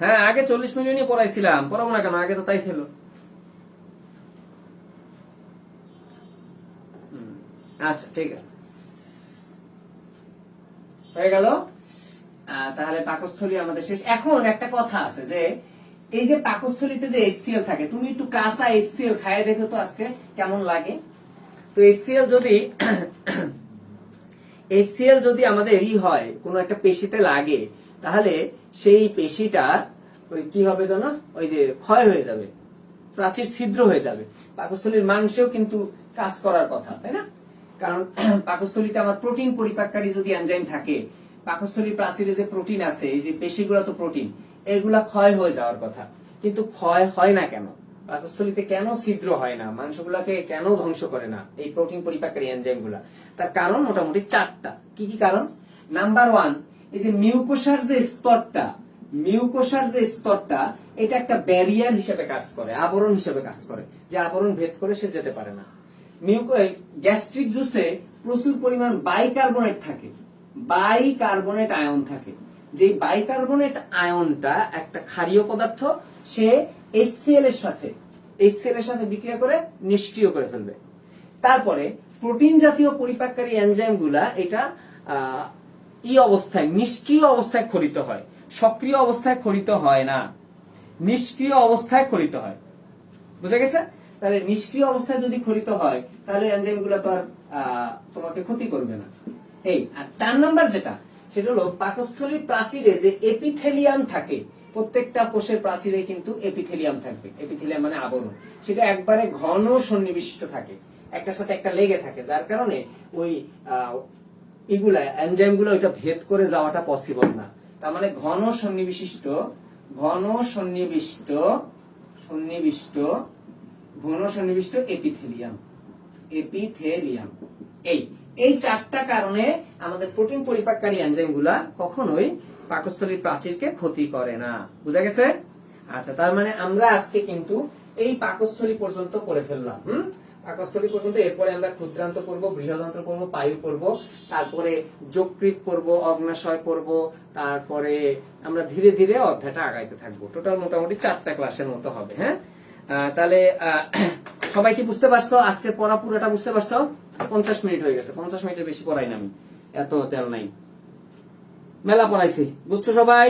হ্যাঁ, আগে 40 মিলিয়নই পড়াইছিলাম, পড়াবো না কেন? আগে তো তাই ছিল। আচ্ছা, ঠিক আছে, হয়ে গেল। তাহলে পাকস্থলী আমাদের শেষ। এখন একটা কথা আছে যে এই যে পাকস্থলীতে যে HCl থাকে, তুমি একটু কাঁচা HCl খায় দেখো তো আজকে কেমন লাগে। তো HCl যদি আমাদের হয় কোনো একটা পেশিতে লাগে, তাহলে সেই পেশিটা ওই কি হবে জানো? ওই যে ক্ষয় হয়ে যাবে, প্রাচীর ছিদ্র হয়ে যাবে। পাকস্থলীর মাংসেও কিন্তু কাজ করার কথা, তাই না? কারণ পাকস্থলীতে আমার প্রোটিন পরিপাককারী যদি এনজাইম থাকে, পাকস্থলীর প্রাচীরে যে প্রোটিন আছে, এই যে পেশিগুলো তো প্রোটিন, এগুলা ক্ষয় হয়ে যাওয়ার কথা, কিন্তু ক্ষয় হয় না কেন? পাকস্থলীতে কেন ছিদ্র হয় না, মাংসগুলাকে কেন ধ্বংস করে না এই প্রোটিন পরিপাককারী এনজাইম গুলা? তার কারণ মোটামুটি 4টা। কি কি কারণ? নাম্বার 1, এই যে মিউকোসার যে স্তরটা, এটা একটা ব্যারিয়ার হিসেবে কাজ করে, আবরণ হিসেবে কাজ করে, যে আবরণ ভেদ করে সে যেতে পারে না। গ্যাস্ট্রিক জুসে প্রচুর পরিমাণ বাইকার্বনেট থাকে, বাইকার্বনেট আয়ন থাকে। যে বাইকার্বনেট আয়নটা একটা ক্ষারীয় পদার্থ, সে HCl এর সাথে বিক্রিয়া করে নিষ্ক্রিয় করে ফেলবে। তারপরে প্রোটিন জাতীয় পরিপাককারী এনজাইম গুলা এটা অবস্থায়, নিষ্ক্রিয় অবস্থায় খরিত হয়, সক্রিয় অবস্থায় খরিত হয় না, নিষ্ক্রিয় অবস্থায় খরিত হয়। বুঝা গেছে? তাহলে নিষ্ক্রিয় অবস্থায় যদি খরিত হয় তাহলে এনজাইম গুলো তো আর তোমাকে ক্ষতি করবে না। আর 4 নাম্বার যেটা, সেটা হলো পাকস্থলীর প্রাচীরে যে এপিথেলিয়াম থাকে, প্রত্যেকটা কোষের প্রাচীরে কিন্তু এপিথেলিয়াম থাকবে। এপিথেলিয়াম মানে আবরণ, সেটা একবারে ঘন সন্নিবিষ্ট থাকে, একটার সাথে একটা লেগে থাকে, যার কারণে ওই এনজাইম গুলো ওইটা ভেদ করে যাওয়াটা পসিবল না। তার মানে ঘন সন্নিবিষ্ট এপিথেলিয়াম। এই 4টা কারণে আমাদের প্রোটিন পরিপাককারী এনজাইম গুলা কখনোই পাকস্থলীর প্রাচীরকে ক্ষতি করে না। বুঝা গেছে? আচ্ছা, তার মানে আমরা আজকে কিন্তু এই পাকস্থলী পর্যন্ত পড়ে ফেললাম। পাকস্থলী পর্যন্ত। এরপরে আমরা ক্ষুদ্রান্ত পড়বো, বৃহদান্ত্র পড়বো, পায়ু পড়বো, তারপরে যকৃৎ পড়বো, অগ্নাশয় পড়বো, তারপরে আমরা ধীরে ধীরে অধ্যায়টা আগাইতে থাকবো। টোটাল মোটামুটি 4টা ক্লাসের মতো হবে। হ্যাঁ, তাহলে সবাই কি বুঝতে পারছো? আজকে পড়া পুরোটা বুঝতে পারছো? 50 মিনিট হয়ে গেছে, 50 মিনিটের বেশি পড়াই না আমি, এত তেল নাই, মেলা পড়াইছি। বুঝছো সবাই?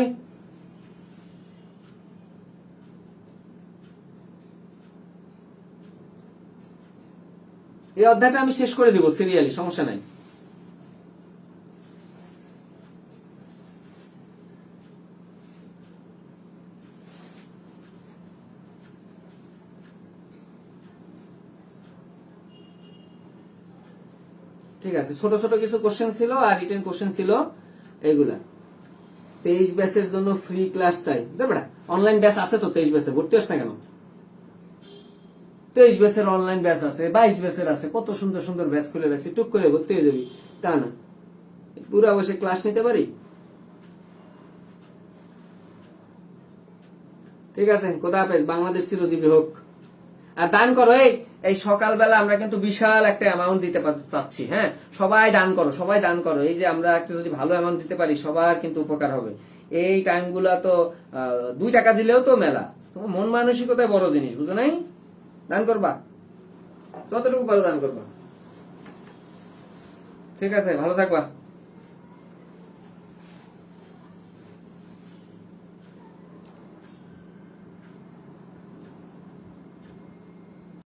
এই অধ্যায়টা আমি শেষ করে দিব সিরিয়ালি, সমস্যা নাই। ঠিক আছে, ছোট ছোট কিছু কোশ্চেন ছিল আর রিটেন কোশ্চেন ছিল এইগুলা। 23 ব্যাচের জন্য ফ্রি ক্লাস চাই। দেখবেন অনলাইন ব্যাচ আছে তো, 23 ব্যাচে ভর্তি হস না কেন? 23 ব্যাচের অনলাইন ব্যাচ আছে, 22 ব্যাচের আছে, কত সুন্দর সুন্দর ব্যাচ খুলে রাখছি, টুক করে ভর্তি হয়ে যাবি তা না, পুরা বসে ক্লাস নিতে পারি। ঠিক আছে, খোদা হাফেজ, বাংলাদেশ চিরজীবী হোক। আর দান করো, এই সকালবেলা আমরা কিন্তু বিশাল একটা অ্যামাউন্ট দিতে পারছি। হ্যাঁ, সবাই দান করো। এই যে আমরা একটা যদি ভালো অ্যামাউন্ট দিতে পারি, সবার কিন্তু উপকার হবে। এই টাইমগুলা তো 2 টাকা দিলেও তো মেলা। তোমার মন মানসিকতায় বড় জিনিস, বুঝো নাই? দান করবা, যতটুকু পারো দান করবা। ঠিক আছে, ভালো থাকবা।